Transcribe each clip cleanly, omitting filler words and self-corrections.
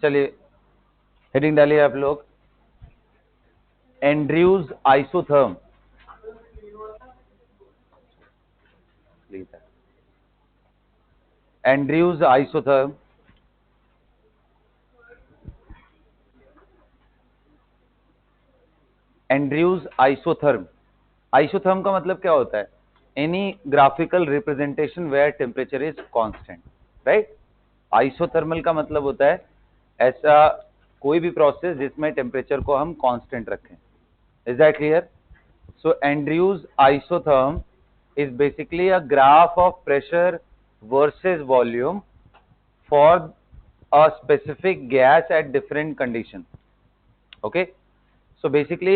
चलिए हेडिंग डालिए आप लोग, Andrews isotherm. Andrews isotherm Andrews isotherm. Isotherm का मतलब क्या होता है? Any graphical representation where temperature is constant, right. Isothermal का मतलब होता है ऐसा कोई भी प्रोसेस जिसमें टेम्परेचर को हम कांस्टेंट रखें। Is that clear? So Andrews isotherm is basically a graph of pressure versus volume for a specific gas at different condition. Okay, so basically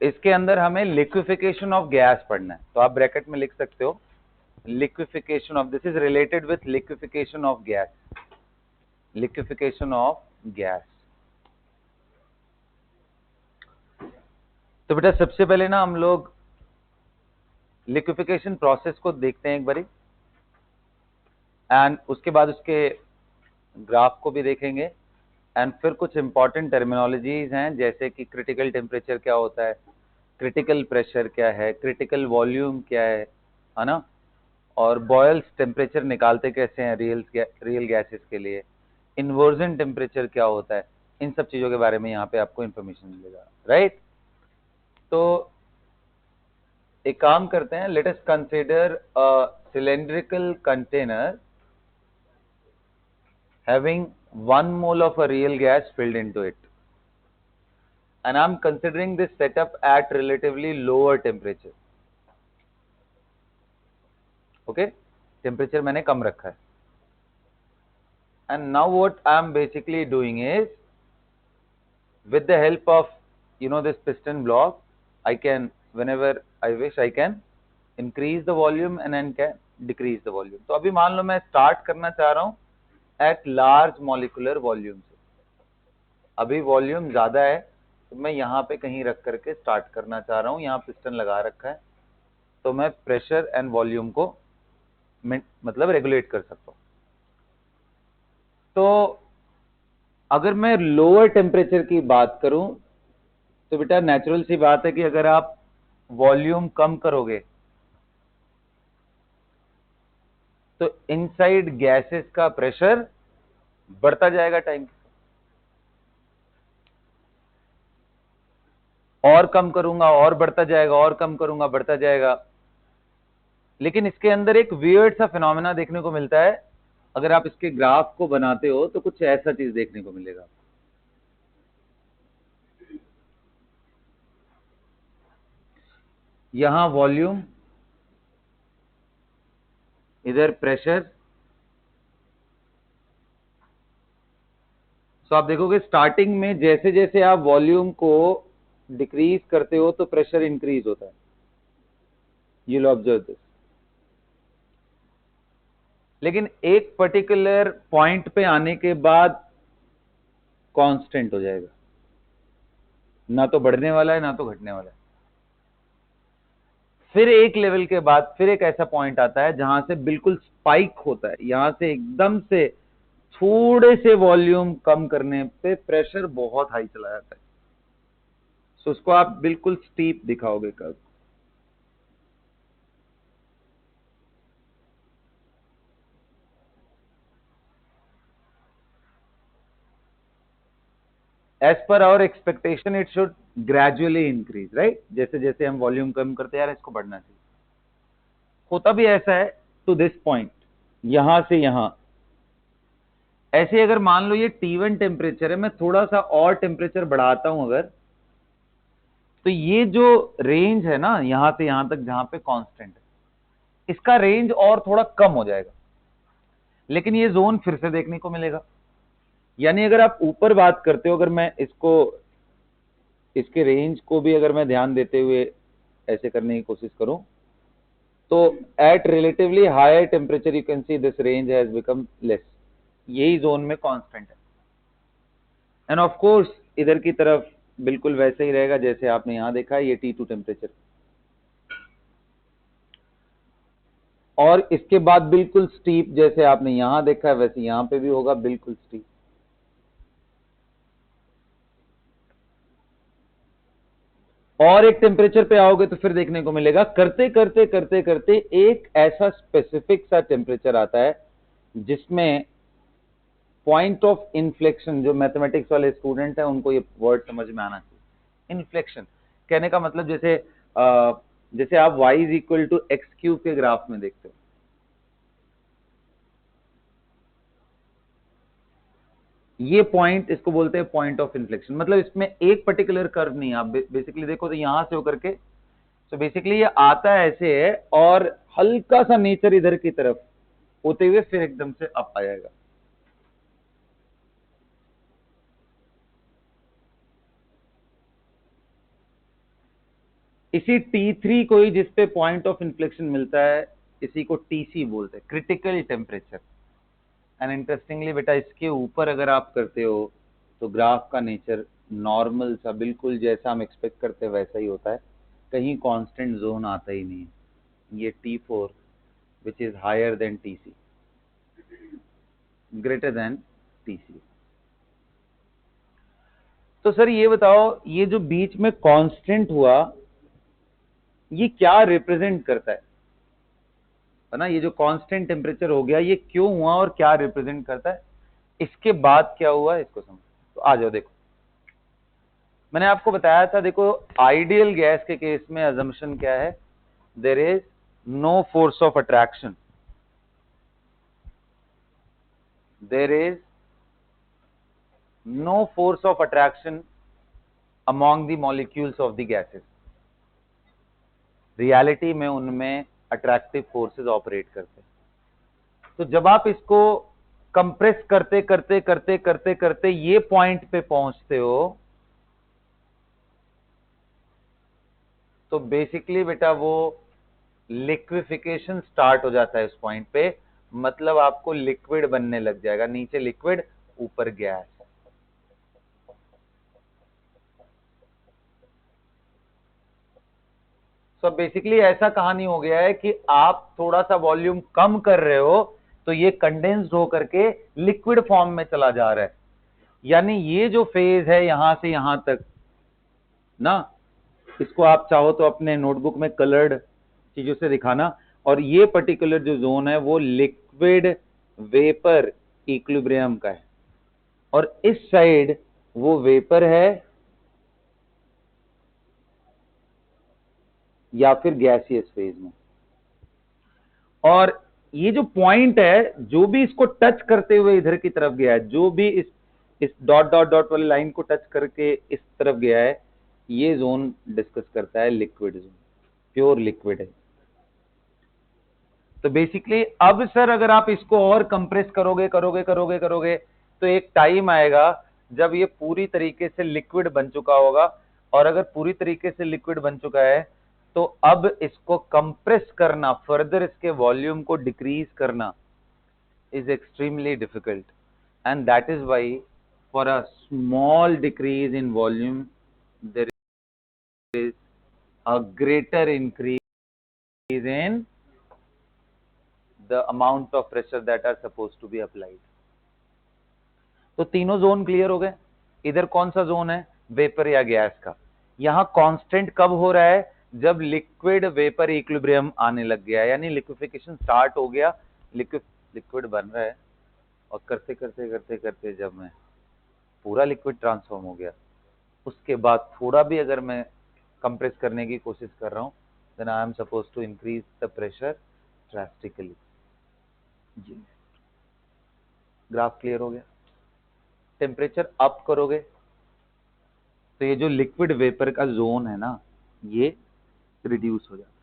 इसके अंदर हमें liquefaction of gas पढ़ना है, तो आप ब्रैकेट में लिख सकते हो liquefaction of, this is related with liquefaction of gas, liquefaction of gas। तो बेटा सबसे पहले ना हम लोग लिक्विफिकेशन प्रोसेस को देखते हैं एक बारी, एंड उसके बाद उसके ग्राफ को भी देखेंगे, एंड फिर कुछ इंपॉर्टेंट टर्मिनोलॉजीज हैं जैसे कि क्रिटिकल टेम्परेचर क्या होता है, क्रिटिकल प्रेशर क्या है, क्रिटिकल वॉल्यूम क्या है ना, और बॉयल्स टेम्परेचर निकालते कैसे हैं रियल गैसेस के लिए, इन्वर्जन टेम्परेचर क्या होता है, इन सब चीजों के बारे में यहाँ पे आपको इंफॉर्मेशन मिलेगा, राइट। तो एक काम करते हैं, let us consider a cylindrical container having 1 mole of a real gas filled into it, and I'm considering this setup at relatively lower temperature. Okay, temperature मैंने कम रखा है, and now what I'm basically doing is, with the help of this piston block, I can, whenever I wish, I can increase the volume and then can decrease the volume। तो अभी मान लो मैं start करना चाह रहा हूँ at large molecular volume से, अभी वॉल्यूम ज्यादा है तो मैं यहाँ पे कहीं रख करके स्टार्ट करना चाह रहा हूँ, यहाँ पिस्टन लगा रखा है, तो मैं प्रेशर एंड वॉल्यूम को मतलब रेगुलेट कर सकता हूँ। तो अगर मैं लोअर टेम्परेचर की बात करूं तो बेटा नेचुरल सी बात है कि अगर आप वॉल्यूम कम करोगे तो इनसाइड गैसेस का प्रेशर बढ़ता जाएगा टाइम के साथ। और कम करूंगा और बढ़ता जाएगा, और कम करूंगा बढ़ता जाएगा। लेकिन इसके अंदर एक वियर्ड सा फिनोमेना देखने को मिलता है, अगर आप इसके ग्राफ को बनाते हो तो कुछ ऐसा चीज देखने को मिलेगा। यहां वॉल्यूम, इधर प्रेशर। तो आप देखोगे स्टार्टिंग में जैसे जैसे आप वॉल्यूम को डिक्रीज करते हो तो प्रेशर इंक्रीज होता है, यू विल ऑब्जर्व दिस। लेकिन एक पर्टिकुलर पॉइंट पे आने के बाद कांस्टेंट हो जाएगा, ना तो बढ़ने वाला है ना तो घटने वाला है। फिर एक लेवल के बाद फिर एक ऐसा पॉइंट आता है जहां से बिल्कुल स्पाइक होता है, यहां से एकदम से थोड़े से वॉल्यूम कम करने पे प्रेशर बहुत हाई चला जाता है। सो उसको आप बिल्कुल स्टीप दिखाओगे curve. As per our expectation it should gradually increase, right. जैसे जैसे हम वॉल्यूम कम करते हैं यार इसको बढ़ना चाहिए, होता भी ऐसा है टू दिस पॉइंट, यहां से यहां। ऐसे अगर मान लो ये T1 टेम्परेचर है, मैं थोड़ा सा और टेम्परेचर बढ़ाता हूं अगर, तो ये जो रेंज है ना यहां से यहां तक जहां पे कांस्टेंट है, इसका रेंज और थोड़ा कम हो जाएगा, लेकिन ये जोन फिर से देखने को मिलेगा। यानी अगर आप ऊपर बात करते हो, अगर मैं इसको, इसके रेंज को भी अगर मैं ध्यान देते हुए ऐसे करने की कोशिश करूं, तो at relatively higher temperature you can see this range has become less, यही जोन में कांस्टेंट है। एंड ऑफ कोर्स इधर की तरफ बिल्कुल वैसे ही रहेगा जैसे आपने यहां देखा है, ये T2 टेम्परेचर। और इसके बाद बिल्कुल स्टीप जैसे आपने यहां देखा है वैसे यहां पे भी होगा बिल्कुल स्टीप। और एक टेम्परेचर पे आओगे तो फिर देखने को मिलेगा करते करते करते करते एक ऐसा स्पेसिफिक सा टेम्परेचर आता है जिसमें पॉइंट ऑफ इन्फ्लेक्शन, जो मैथमेटिक्स वाले स्टूडेंट हैं उनको ये वर्ड समझ में आना चाहिए। इन्फ्लेक्शन कहने का मतलब जैसे आप y is equal to x cube के ग्राफ में देखते हो, ये पॉइंट, इसको बोलते हैं पॉइंट ऑफ इन्फ्लेक्शन। मतलब इसमें एक पर्टिकुलर कर्व नहीं, आप बेसिकली देखो तो यहां से होकर के, तो बेसिकली ये आता है ऐसे है और हल्का सा नेचर इधर की तरफ होते हुए फिर एकदम से अप आ जाएगा। इसी T3 को ही जिसपे पॉइंट ऑफ इन्फ्लेक्शन मिलता है, इसी को TC बोलते हैं, क्रिटिकल टेम्परेचर। एंड इंटरेस्टिंगली बेटा इसके ऊपर अगर आप करते हो तो ग्राफ का नेचर नॉर्मल सा, बिल्कुल जैसा हम एक्सपेक्ट करते हैं वैसा ही होता है, कहीं कांस्टेंट जोन आता ही नहीं है। ये T4 which is higher than TC, greater than TC। तो सर ये बताओ, ये जो बीच में कांस्टेंट हुआ ये क्या रिप्रेजेंट करता है ना? ये जो कांस्टेंट टेम्परेचर हो गया ये क्यों हुआ और क्या रिप्रेजेंट करता है, इसके बाद क्या हुआ इसको समझो। तो आ जाओ, देखो मैंने आपको बताया था, देखो आइडियल गैस के केस में अजम्पशन क्या है, there is no force of attraction, there is no force of attraction among the molecules of the gases. Reality में उनमें अट्रैक्टिव फोर्सेस ऑपरेट करते हैं। तो जब आप इसको कंप्रेस करते करते करते करते करते ये पॉइंट पे पहुंचते हो तो बेसिकली बेटा वो लिक्विफिकेशन स्टार्ट हो जाता है इस पॉइंट पे, मतलब आपको लिक्विड बनने लग जाएगा, नीचे लिक्विड ऊपर गैस। सो बेसिकली ऐसा कहानी हो गया है कि आप थोड़ा सा वॉल्यूम कम कर रहे हो तो ये कंडेंस्ड होकर के लिक्विड फॉर्म में चला जा रहा है। यानी ये जो फेज है यहां से यहां तक ना, इसको आप चाहो तो अपने नोटबुक में कलर्ड चीजों से दिखाना, और ये पर्टिकुलर जो जोन है वो लिक्विड वेपर इक्विलिब्रियम का है, और इस साइड वो वेपर है या फिर गैसियस फेज में। और ये जो पॉइंट है, जो भी इसको टच करते हुए इधर की तरफ गया है, जो भी इस डॉट डॉट डॉट वाली लाइन को टच करके इस तरफ गया है, ये जोन डिस्कस करता है लिक्विड जोन, प्योर लिक्विड है। तो बेसिकली अब सर अगर आप इसको और कंप्रेस करोगे करोगे करोगे करोगे तो एक टाइम आएगा जब ये पूरी तरीके से लिक्विड बन चुका होगा, और अगर पूरी तरीके से लिक्विड बन चुका है तो अब इसको कंप्रेस करना, फर्दर इसके वॉल्यूम को डिक्रीज करना is extremely difficult, and that is why for a small decrease in volume there is a greater increase in the amount of pressure that are supposed to be applied. तो तीनों zone clear हो गए। इधर कौन सा zone है, vapour या gas का। यहां कांस्टेंट कब हो रहा है, जब लिक्विड वेपर इक्विलिब्रियम आने लग गया, यानी लिक्विफिकेशन स्टार्ट हो गया, लिक्विड बन रहा है, और करते करते करते करते जब मैं पूरा लिक्विड ट्रांसफॉर्म हो गया, उसके बाद थोड़ा भी अगर मैं कंप्रेस करने की कोशिश कर रहा हूं, then I am suppose to increase the pressure drastically. जी, ग्राफ क्लियर हो गया। टेम्परेचर अप करोगे तो ये जो लिक्विड वेपर का जोन है ना, ये रिड्यूस हो जाता है।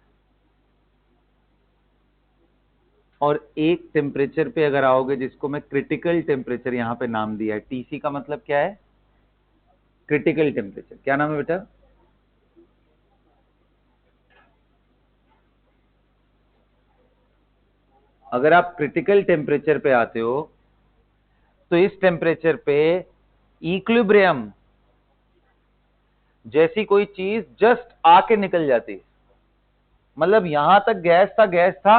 और एक टेम्परेचर पे अगर आओगे, जिसको मैं क्रिटिकल टेम्परेचर यहां पे नाम दिया है, टीसी का मतलब क्या है, क्रिटिकल टेम्परेचर। क्या नाम है बेटा, अगर आप क्रिटिकल टेम्परेचर पे आते हो तो इस टेम्परेचर पे इक्विलिब्रियम जैसी कोई चीज जस्ट आके निकल जाती है, मतलब यहां तक गैस था,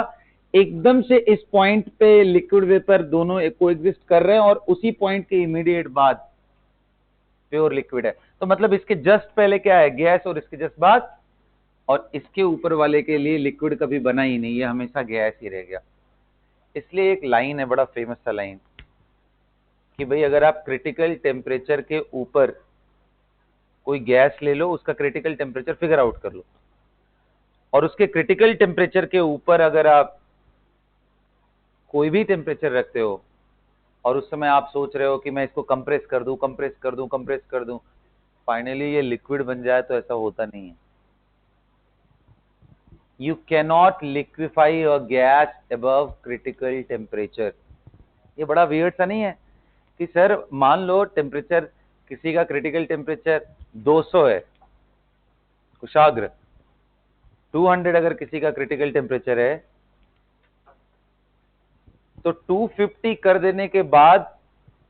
एकदम से इस पॉइंट पे लिक्विड वेपर दोनों कोएग्जिस्ट कर रहे हैं, और उसी पॉइंट के इमीडिएट बाद प्योर लिक्विड है। तो मतलब इसके जस्ट पहले क्या है, गैस, और इसके जस्ट बाद, और इसके ऊपर वाले के लिए लिक्विड कभी बना ही नहीं, ये हमेशा गैस ही रह गया। इसलिए एक लाइन है, बड़ा फेमस सा लाइन, कि भाई अगर आप क्रिटिकल टेम्परेचर के ऊपर कोई गैस ले लो, उसका क्रिटिकल टेम्परेचर फिगर आउट कर लो, और उसके क्रिटिकल टेम्परेचर के ऊपर अगर आप कोई भी टेम्परेचर रखते हो, और उस समय आप सोच रहे हो कि मैं इसको कंप्रेस कर दूं, कंप्रेस कर दूं, कंप्रेस कर दूं, फाइनली ये लिक्विड बन जाए, तो ऐसा होता नहीं है। You cannot liquefy a gas above critical temperature. ये बड़ा वियर्ड सा नहीं है कि सर मान लो टेम्परेचर, किसी का क्रिटिकल टेम्परेचर 200 है, कुशाग्र 200 अगर किसी का क्रिटिकल टेम्परेचर है, तो 250 कर देने के बाद,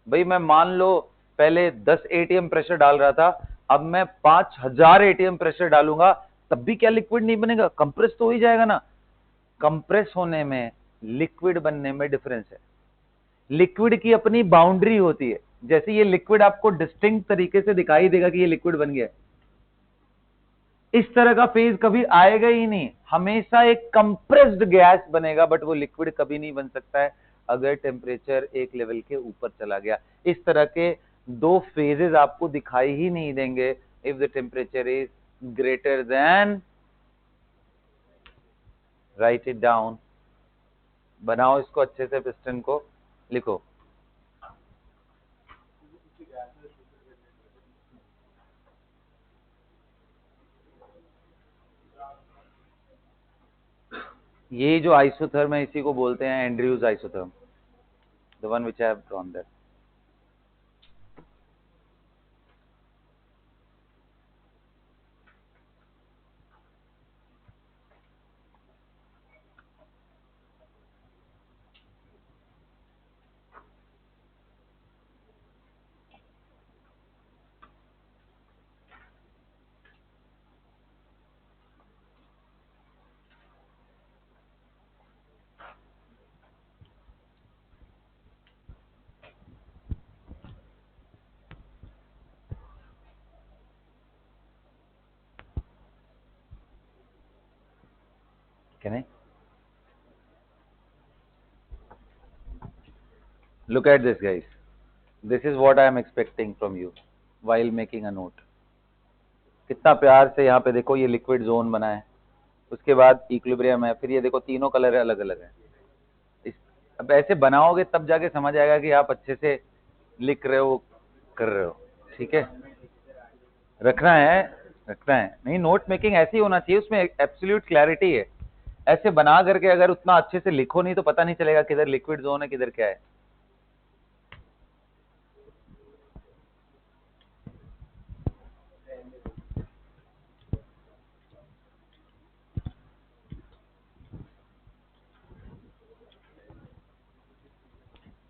भाई मैं मान लो पहले 10 एटीएम प्रेशर डाल रहा था, अब मैं 5000 एटीएम प्रेशर डालूंगा, तब भी क्या लिक्विड नहीं बनेगा? कंप्रेस तो हो ही जाएगा ना। कंप्रेस होने में, लिक्विड बनने में डिफरेंस है। लिक्विड की अपनी बाउंड्री होती है। जैसे ये लिक्विड आपको डिस्टिंक्ट तरीके से दिखाई देगा कि ये लिक्विड बन गया, इस तरह का फेज कभी आएगा ही नहीं, हमेशा एक कंप्रेस्ड गैस बनेगा, बट वो लिक्विड कभी नहीं बन सकता है अगर टेम्परेचर एक लेवल के ऊपर चला गया। इस तरह के दो फेजेस आपको दिखाई ही नहीं देंगे if the temperature is greater than, right it down, बनाओ इसको अच्छे से, पिस्टन को लिखो। ये जो आइसोथर्म है, इसी को बोलते हैं Andrews isotherm, the one which I have drawn that. Can I? Look at this, guys. This is what I am expecting from you while making a note. कितना प्यार से यहाँ पे देखो, ये लिक्विड जोन बना है, उसके बाद इक्विलिब्रियम है, फिर ये देखो तीनों कलर अलग अलग है। अब ऐसे बनाओगे तब जाके समझ आएगा कि आप अच्छे से लिख रहे हो, कर रहे हो। ठीक है, रखना है, रखना है। नहीं, नोट मेकिंग ऐसी होना चाहिए, उसमें एब्सोल्यूट क्लैरिटी है। ऐसे बना करके अगर उतना अच्छे से लिखो नहीं तो पता नहीं चलेगा किधर लिक्विड जोन है, किधर क्या है।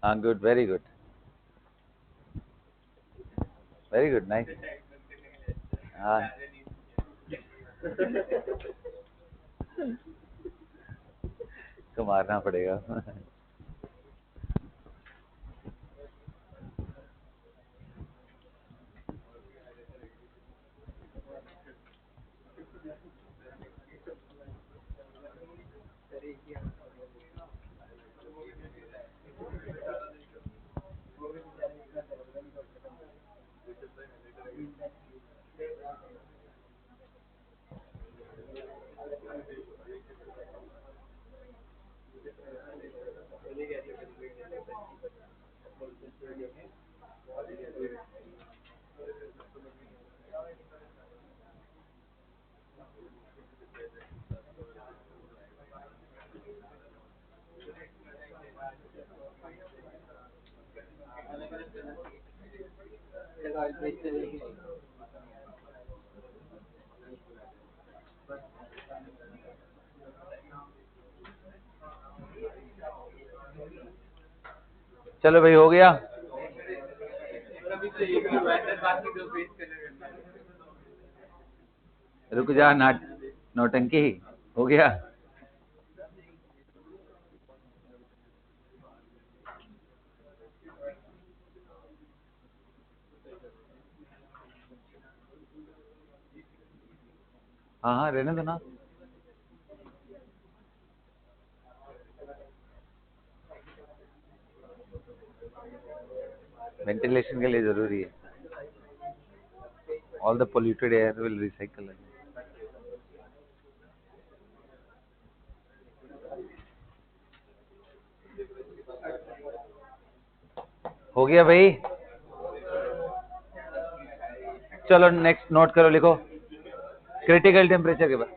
हाँ, good, very good, very good, nice. हाँ, तो मारना पड़ेगा। चलो भाई, हो गया। रुक जा, नौटंकी हो गया। हाँ हाँ रहने दो ना। वेंटिलेशन के लिए जरूरी है। All the polluted air will recycle. हो गया भाई। चलो नेक्स्ट नोट करो, लिखो क्रिटिकल टेम्परेचर के बाद।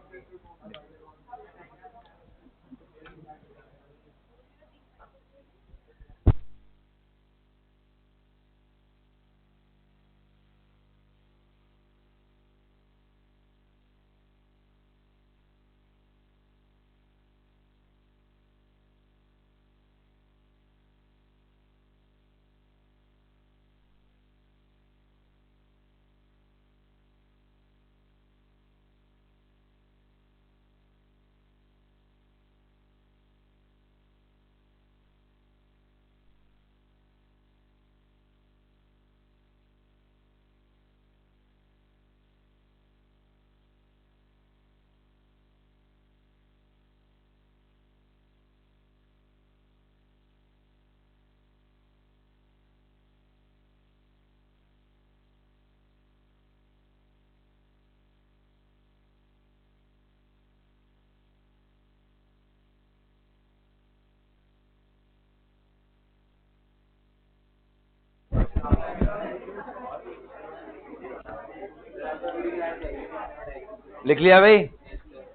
लिख लिया भाई।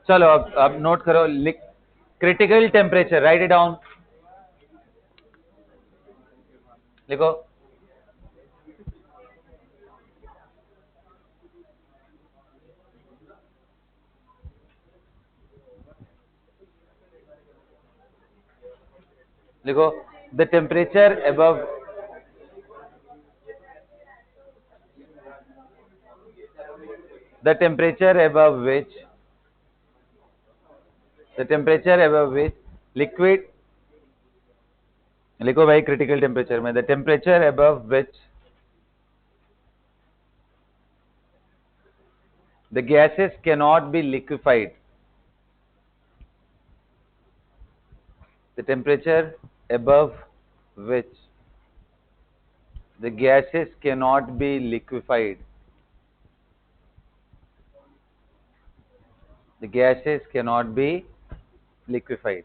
चलो अब नोट करो, लिख critical temperature, write it down, लिखो। लिखो the temperature above the temperature above which liquid, लिखो भाई क्रिटिकल टेम्परेचर में the temperature above which the gases cannot be liquefied, the temperature above which the gases cannot be liquefied, the gases cannot be liquefied।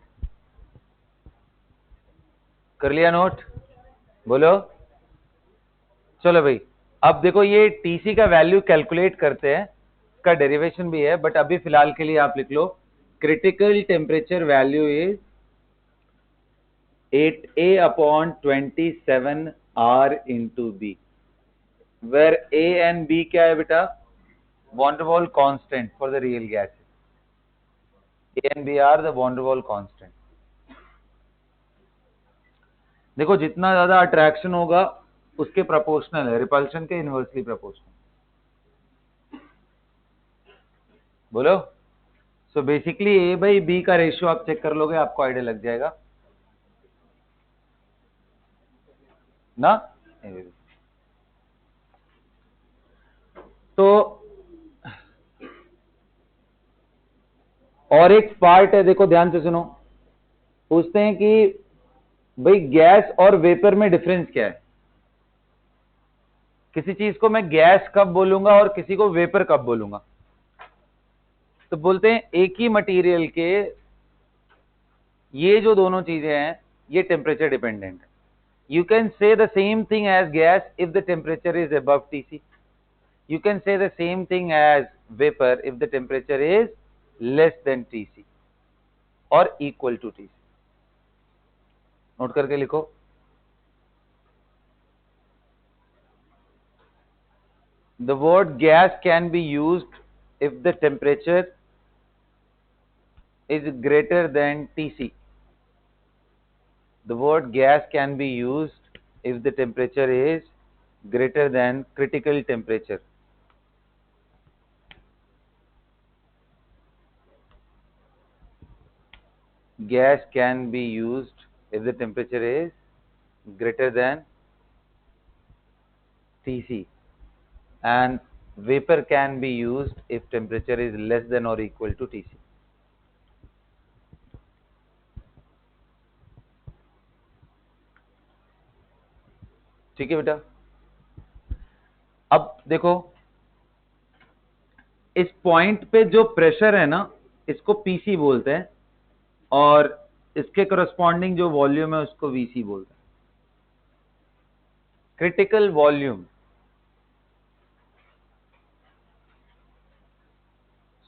कर लिया note? बोलो। चलो भाई अब देखो ये टीसी का वैल्यू कैलकुलेट करते हैं, का डेरिवेशन भी है, बट अभी फिलहाल के लिए आप लिख लो critical temperature value is 8A upon 27R into B, where A and B क्या है बेटा? van der Waals constant for the real gases. A and B are the van der Waals constant. देखो जितना ज्यादा अट्रैक्शन होगा उसके proportional है, repulsion के इनवर्सली प्रोपोर्शनल। बोलो। So basically a by b का रेशियो आप चेक कर लोगे, आपको आइडिया लग जाएगा ना। तो और एक पार्ट है, देखो ध्यान से सुनो, पूछते हैं कि भाई गैस और वेपर में डिफरेंस क्या है? किसी चीज को मैं गैस कब बोलूंगा और किसी को वेपर कब बोलूंगा? तो बोलते हैं एक ही मटेरियल के ये जो दोनों चीजें हैं ये टेम्परेचर डिपेंडेंट है। You can say the same thing as gas if the temperature is above TC, you can say the same thing as vapor if the temperature is less than Tc or equal to Tc। Note करके लिखो। The word gas can be used if the temperature is greater than Tc। The word gas can be used if the temperature is greater than critical temperature। Gas can be used if the temperature is greater than Tc, and vapor can be used if temperature is less than or equal to Tc. ठीक है बेटा। अब देखो इस point पे जो pressure है ना इसको पीसी बोलते हैं और इसके करस्पॉन्डिंग जो वॉल्यूम है उसको वीसी बोलते हैं। Critical volume,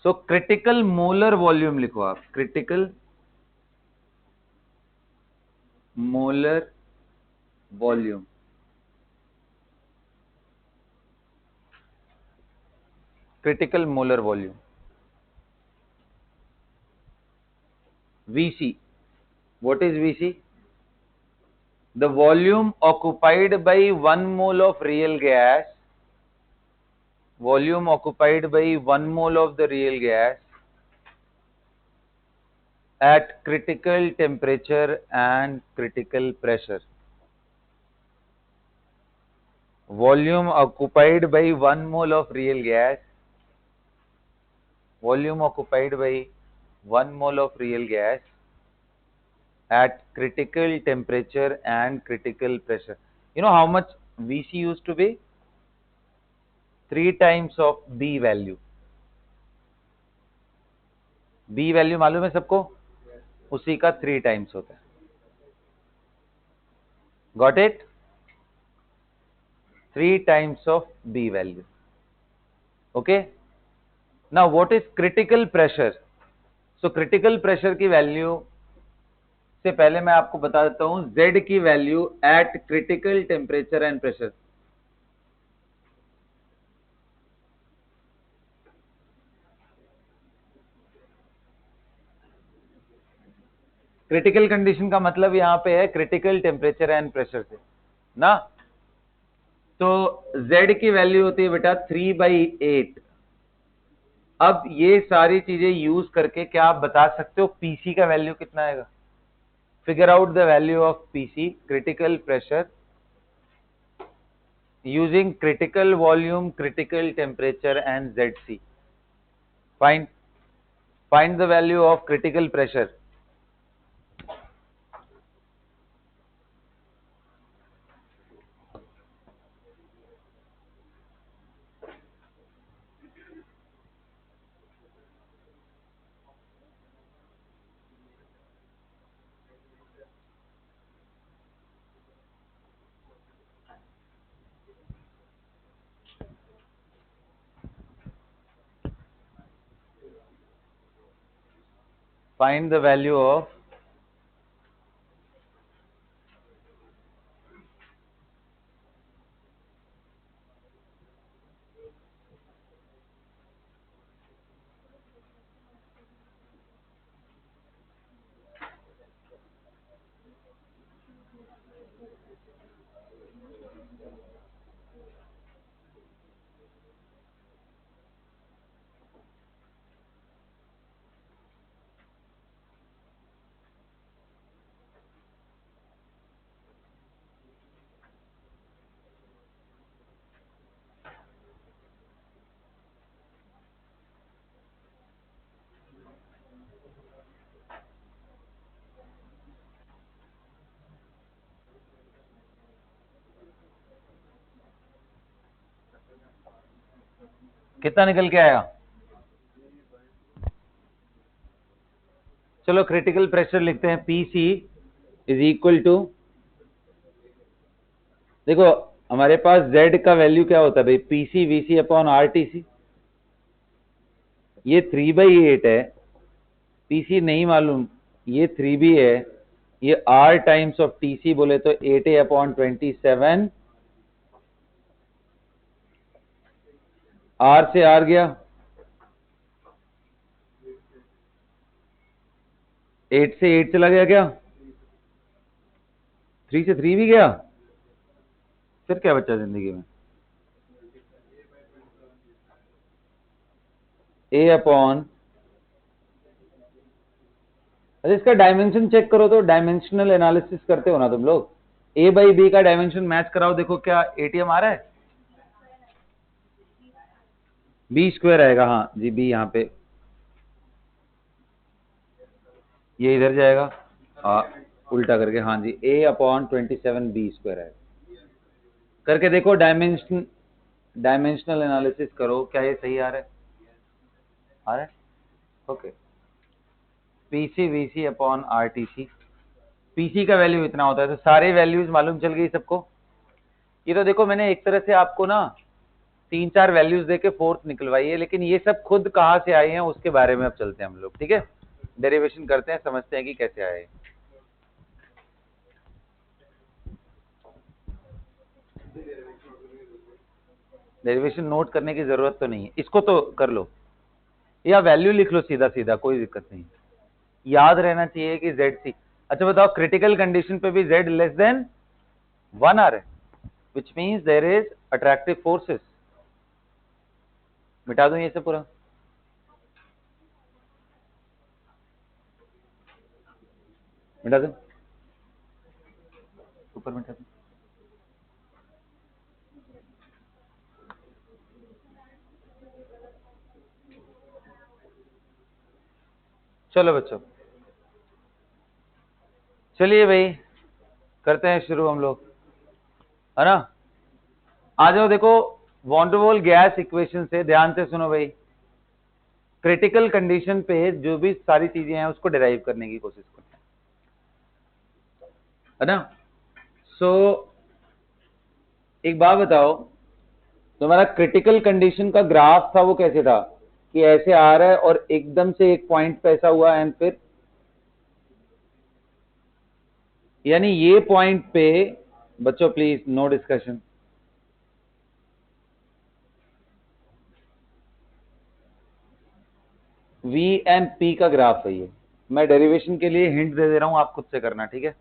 so critical molar volume लिखो आप, critical molar volume, critical molar volume. Vc, what is Vc? The volume occupied by 1 mole of real gas, volume occupied by 1 mole of the real gas at critical temperature and critical pressure. Volume occupied by 1 mole of real gas, volume occupied by 1 mole of real gas at critical temperature and critical pressure. You know how much Vc used to be? 3 times of B value. B value मालूम है सबको? उसी का 3 times होता है. Got it? 3 times of B value. Okay? Now what is critical pressure? So critical pressure की value से पहले मैं आपको बता देता हूं Z की value eight critical temperature and pressure. Critical condition का मतलब यहां पे है क्रिटिकल टेम्परेचर एंड प्रेशर से ना. तो Z की वैल्यू होती है बेटा 3/8. अब ये सारी चीजें यूज करके क्या आप बता सकते हो पीसी का वैल्यू कितना आएगा? Figure out the value of PC, critical pressure using critical volume, critical temperature and ZC. Find the value of critical pressure. Find the value of कितना निकल के आया? चलो क्रिटिकल प्रेशर लिखते हैं पीसी इज इक्वल टू, देखो हमारे पास Z का वैल्यू क्या होता है भाई? PC VC upon RTC. ये 3/8 है, पीसी नहीं मालूम, ये 3B है, ये R टाइम्स ऑफ टीसी बोले तो 8A अपॉन 27, R से R गया, 8 से 8 चला गया, क्या 3 से 3 भी गया, फिर क्या बचा जिंदगी में? A अपॉन, अरे इसका डायमेंशन चेक करो तो, डायमेंशनल एनालिसिस करते हो ना तुम लोग. A/B का डायमेंशन मैच कराओ, देखो क्या एटीएम आ रहा है? बी स्क्वायर आएगा, हाँ जी, बी यहाँ पे ये इधर जाएगा उल्टा करके, हाँ जी, a अपॉन 27 बी स्क्वायर आएगा। करके देखो, डायमेंशनल एनालिसिस करो, क्या ये सही आ रहा है? आ रहा है, okay. PC VC upon RTC, PC का वैल्यू इतना होता है, तो सारे वैल्यूज मालूम चल गई सबको। ये तो देखो मैंने एक तरह से आपको ना 3-4 वैल्यूज देके फोर्थ निकलवाई है, लेकिन ये सब खुद कहाँ से आए हैं उसके बारे में अब चलते हैं हम लोग, ठीक है? डेरिवेशन करते हैं, समझते हैं कि कैसे आए। डेरिवेशन नोट करने की जरूरत तो नहीं है, इसको तो कर लो या वैल्यू लिख लो सीधा सीधा, कोई दिक्कत नहीं। याद रहना चाहिए कि जेड सी। अच्छा बताओ, क्रिटिकल कंडीशन पे भी जेड लेस देन 1 आ रहा है, which means there is attractive forces. मिटा दूं ये सब पूरा? मिटा दूं, ऊपर मिटा दूं? चलो बच्चों, चलिए भाई करते हैं शुरू हम लोग, है ना? आ जाओ, देखो वॉन डर वॉल गैस इक्वेशन से ध्यान से सुनो भाई। क्रिटिकल कंडीशन पे जो भी सारी चीजें हैं उसको डिराइव करने की कोशिश करते हैं, है ना? सो एक बात बताओ, तुम्हारा क्रिटिकल कंडीशन का ग्राफ था वो कैसे था? कि ऐसे आ रहा है और एकदम से एक पॉइंट पे ऐसा हुआ एंड फिर, यानी ये पॉइंट पे, बच्चों please no discussion. V and P का ग्राफ है ये। मैं डेरिवेशन के लिए हिंट दे दे रहा हूं, आप खुद से करना, ठीक है?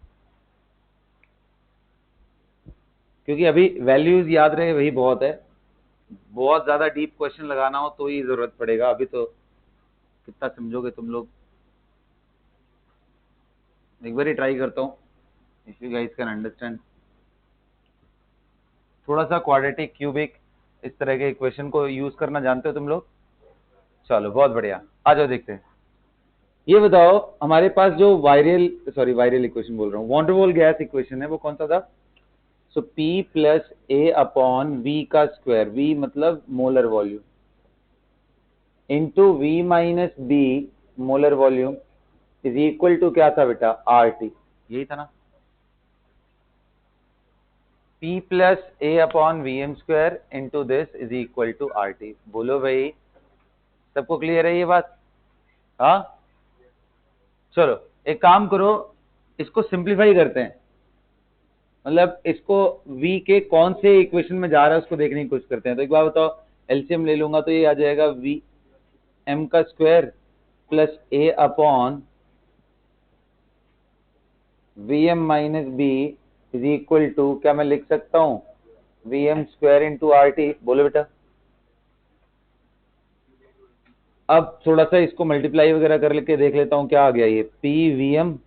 क्योंकि अभी वैल्यूज याद रहे वही बहुत है, बहुत ज्यादा डीप क्वेश्चन लगाना हो तो ही जरूरत पड़ेगा, अभी तो कितना समझोगे तुम लोग। एक बार ही ट्राई करता हूँ, if you guys can understand. थोड़ा सा क्वाड्रेटिक, क्यूबिक, इस तरह के इक्वेशन को यूज करना जानते हो तुम लोग? चलो बहुत बढ़िया, आ जाओ देखते हैं। ये बताओ, हमारे पास जो वायरल इक्वेशन बोल रहा हूँ, वॉन डर वॉल गैस इक्वेशन है, वो कौन सा था? सो P प्लस ए अपॉन वी का स्क्वायर, V मतलब molar volume, into V minus b molar volume is equal to क्या था बेटा? RT, यही था ना? P plus A upon V M square into this is equal to RT। बोलो भाई, सबको क्लियर है ये बात? हाँ, चलो एक काम करो, इसको सिंप्लीफाई करते हैं, मतलब इसको v के कौन से इक्वेशन में जा रहा है उसको देखने की कोशिश करते हैं। तो एक बार बताओ, एलसीएम ले लूंगा तो ये आ जाएगा वी एम का square plus A upon V M minus b is equal to, क्या मैं लिख सकता हूँ, V M square into R T? बोलो बेटा। अब थोड़ा सा इसको मल्टीप्लाई वगैरह कर लेके देख लेता हूँ क्या आ गया ये, पी वी एम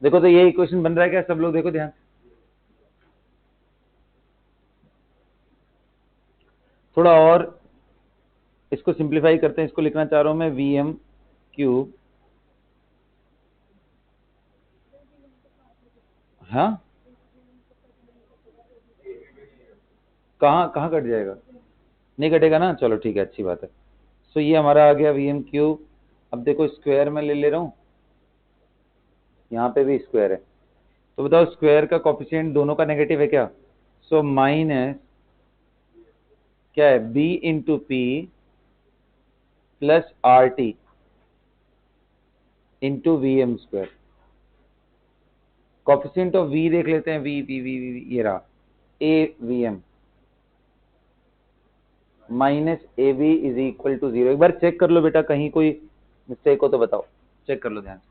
देखो, तो ये इक्वेशन बन रहा है क्या सब लोग? देखो ध्यान, थोड़ा और इसको सिंप्लीफाई करते हैं, इसको लिखना चाह रहा हूं मैं वी एम क्यूब, हाँ कहाँ कहाँ कट जाएगा? नहीं कटेगा ना, चलो ठीक है, अच्छी बात है। सो ये हमारा आ गया वी एम क्यूब। अब देखो स्क्वायर में ले ले रहा हूँ, यहाँ पे भी स्क्वायर है, तो बताओ स्क्वायर का कॉफिशिएंट दोनों का नेगेटिव है क्या? सो माइनस क्या है, b into P plus R T into V M square. Coefficient of V देख लेते हैं, वी ये रहा, a V M minus a b is equal to 0। एक बार चेक कर लो बेटा, कहीं कोई मिस्टेक हो तो बताओ, चेक कर लो ध्यान से।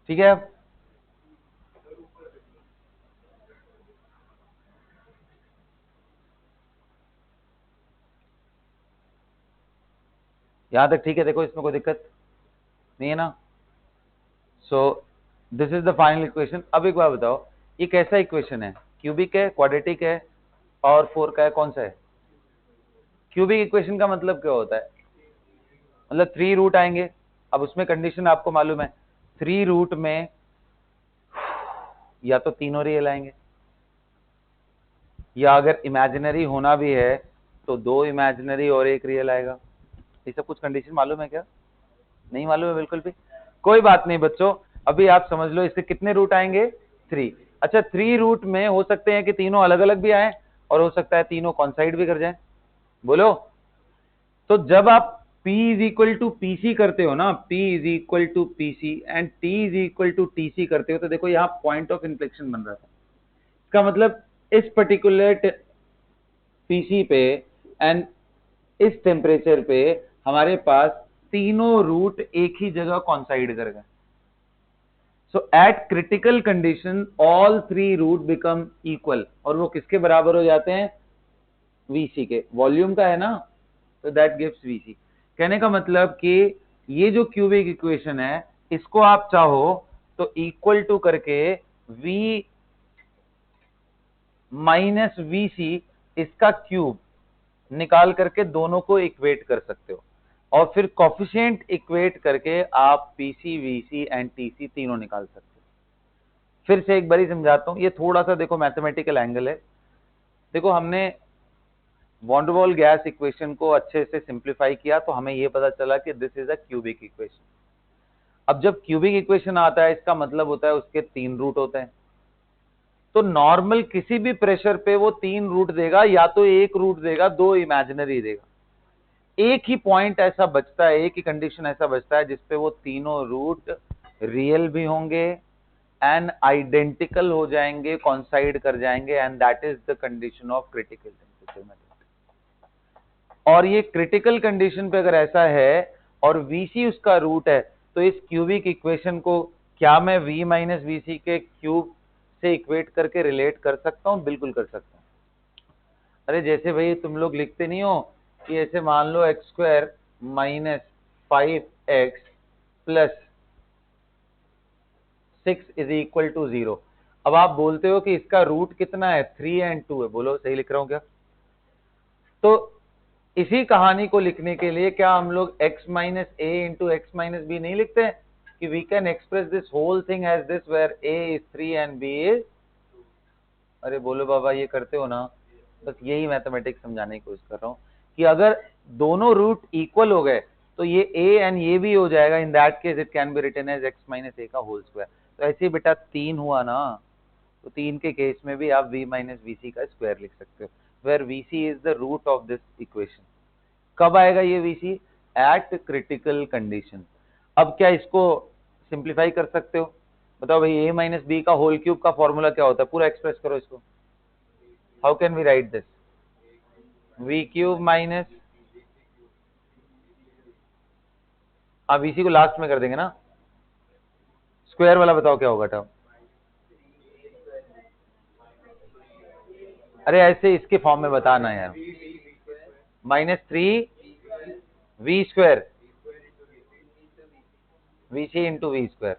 ठीक है। अब यहां तक ठीक है, देखो इसमें कोई दिक्कत नहीं है ना। So this is the final equation. अब एक बार बताओ, ये कैसा इक्वेशन है? क्यूबिक है, क्वाड्रेटिक है, और 4 का है, कौन सा है? क्यूबिक इक्वेशन का मतलब क्या होता है? मतलब 3 रूट आएंगे। अब उसमें कंडीशन आपको मालूम है, 3 रूट में या तो तीनों रियल आएंगे, या अगर इमेजिनरी होना भी है तो 2 इमेजिनरी और 1 रियल आएगा। ये सब कुछ कंडीशन मालूम है क्या? नहीं मालूम है बिल्कुल भी? कोई बात नहीं बच्चों, अभी आप समझ लो इससे कितने रूट आएंगे? 3। अच्छा, 3 रूट में हो सकते हैं कि तीनों अलग अलग भी आए, और हो सकता है तीनों कॉन्साइड भी कर जाए। बोलो। तो जब आप P is equal to PC करते हो ना, P is equal to PC and T is equal to TC करते हो, तो देखो यहाँ पॉइंट ऑफ इन्फ्लेक्शन बन रहा था। इसका मतलब इस पर्टिकुलर पीसी पे एंड इस टेम्परेचर पे हमारे पास तीनों रूट एक ही जगह कॉन्साइड कर गए। So at critical condition all 3 root become equal, और वो किसके बराबर हो जाते हैं? वीसी के। वॉल्यूम का है ना, तो दैट गिव्स वीसी। कहने का मतलब कि ये जो क्यूबिक इक्वेशन है, इसको आप चाहो तो इक्वल टू करके v माइनस वीसी इसका क्यूब निकाल करके दोनों को इक्वेट कर सकते हो, और फिर कोफिशिएंट इक्वेट करके आप पीसी, वीसी एंड टीसी तीनों निकाल सकते हो। फिर से एक बार ही समझाता हूं, ये थोड़ा सा देखो मैथमेटिकल एंगल है। देखो हमने van der Waal gas equation को अच्छे से सिंप्लीफाई किया, तो हमें ये पता चला कि this is a cubic equation. अब जब क्यूबिक इक्वेशन आता है, इसका मतलब होता है उसके 3 रूट होते हैं। तो नॉर्मल किसी भी प्रेशर पे वो 3 रूट देगा, या तो 1 रूट देगा, 2 इमेजिनरी देगा। एक ही पॉइंट ऐसा बचता है, एक ही कंडीशन ऐसा बचता है जिसपे वो तीनों रूट रियल भी होंगे एंड आइडेंटिकल हो जाएंगे, कॉन्साइड कर जाएंगे, and that is the condition of critical temperature method. और ये क्रिटिकल कंडीशन पे अगर ऐसा है और वीसी उसका रूट है, तो इस क्यूबिक इक्वेशन को क्या मैं v माइनस वीसी के क्यूब से इक्वेट करके रिलेट कर सकता हूं? बिल्कुल कर सकता हूं। अरे जैसे भाई तुम लोग लिखते नहीं हो कि ऐसे मान लो X square minus 5x plus 6 is equal to 0। अब आप बोलते हो कि इसका रूट कितना है? 3 एंड 2 है। बोलो सही लिख रहा हूं क्या? तो इसी कहानी को लिखने के लिए क्या हम लोग x minus a into x minus b नहीं लिखते हैं कि we can express this whole thing as this where a is 3 and b is. अरे बोलो बाबा, ये करते हो ना? बस यही मैथमेटिक्स समझाने की कोशिश कर रहा हूँ कि अगर दोनों रूट इक्वल हो गए तो ये a एंड ये भी हो जाएगा। In that case it can be written as x minus A का होल स्क्वायर। तो ऐसे ही बेटा 3 हुआ ना, तो 3 के केस में भी आप v माइनस वी सी का स्क्वायर लिख सकते हो, where vc is the root of this equation. कब आएगा ये vc? Eight critical condition. अब क्या इसको सिंप्लीफाई कर सकते हो? बताओ भाई, a माइनस बी का होल क्यूब का फॉर्मूला क्या होता है? पूरा एक्सप्रेस करो इसको। How can we write this? v cube minus, आप vc को लास्ट में कर देंगे ना, स्क्वायर वाला बताओ क्या होगा टर्म? अरे ऐसे इसके फॉर्म में बताना यार, -3v² vc into V square.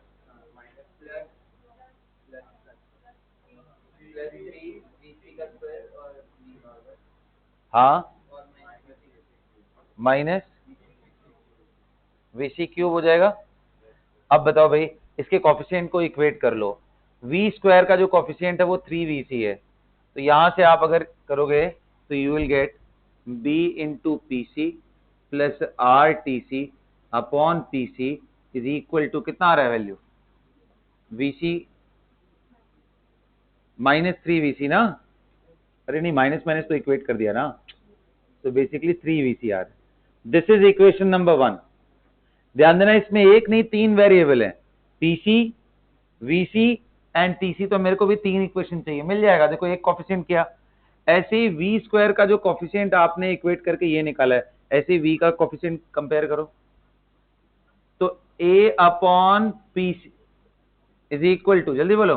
हाँ, माइनस vc क्यूब हो जाएगा। अब बताओ भाई, इसके कॉफिशिएंट को इक्वेट कर लो। वी स्क्वायर का जो कॉफिशिएंट है वो 3vc है, तो यहां से आप अगर करोगे तो you will get b into P C plus R T C upon P C is equal to कितना आ रहा है वैल्यू? vc -3vc ना? अरे नहीं, माइनस माइनस तो इक्वेट कर दिया ना, तो बेसिकली 3vc आ रहा है। This is equation number 1। ध्यान देना, इसमें एक नहीं 3 वेरिएबल है, पीसी, वीसी एंड टीसी। तो मेरे को भी 3 इक्वेशन चाहिए, मिल जाएगा। देखो एक कॉफिशिएंट किया, ऐसे ही वी स्क्वायर का जो कॉफिशिएंट आपने इक्वेट करके ये निकाला है, ऐसे ही वी का कॉफिशिएंट कंपेयर करो, तो a upon P C, is equal to, जल्दी बोलो,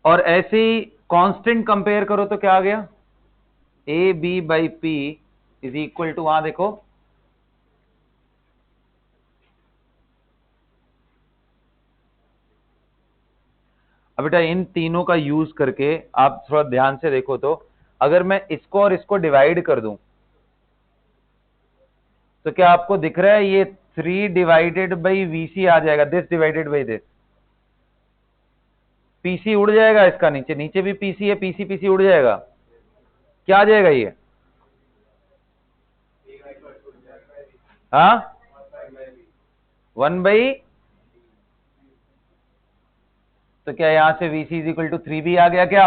और ऐसे ही कांस्टेंट कंपेयर करो तो क्या आ गया, a b by P is equal to, वहां देखो अब बेटा इन तीनों का यूज करके आप थोड़ा ध्यान से देखो, तो अगर मैं इसको और इसको डिवाइड कर दूं तो क्या आपको दिख रहा है, ये 3 डिवाइडेड बाई वीसी आ जाएगा, this divided by this, PC उड़ जाएगा, इसका नीचे नीचे भी पीसी है, पीसी पीसी उड़ जाएगा, क्या आ जाएगा ये, हाँ 1/, तो क्या यहां से VC is equal to 3B आ गया क्या,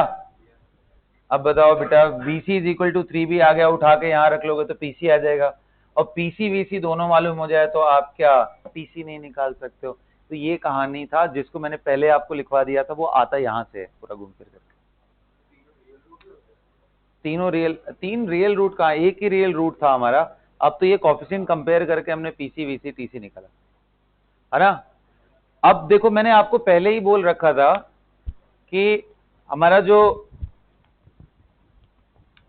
अब बताओ बेटा VC is equal to 3B आ गया, उठा के यहां रख लोगे तो PC आ जाएगा, और PC VC दोनों मालूम हो जाए तो आप क्या PC नहीं निकाल सकते हो। तो ये कहानी था, जिसको मैंने पहले आपको लिखवा दिया था, वो आता यहां से पूरा घूम फिर करके, तीन रियल रूट कहा, एक ही रियल रूट था हमारा, अब तो ये कोफिशिएंट कंपेयर करके हमने PC VC TC निकाला, है ना। अब देखो मैंने आपको पहले ही बोल रखा था कि हमारा जो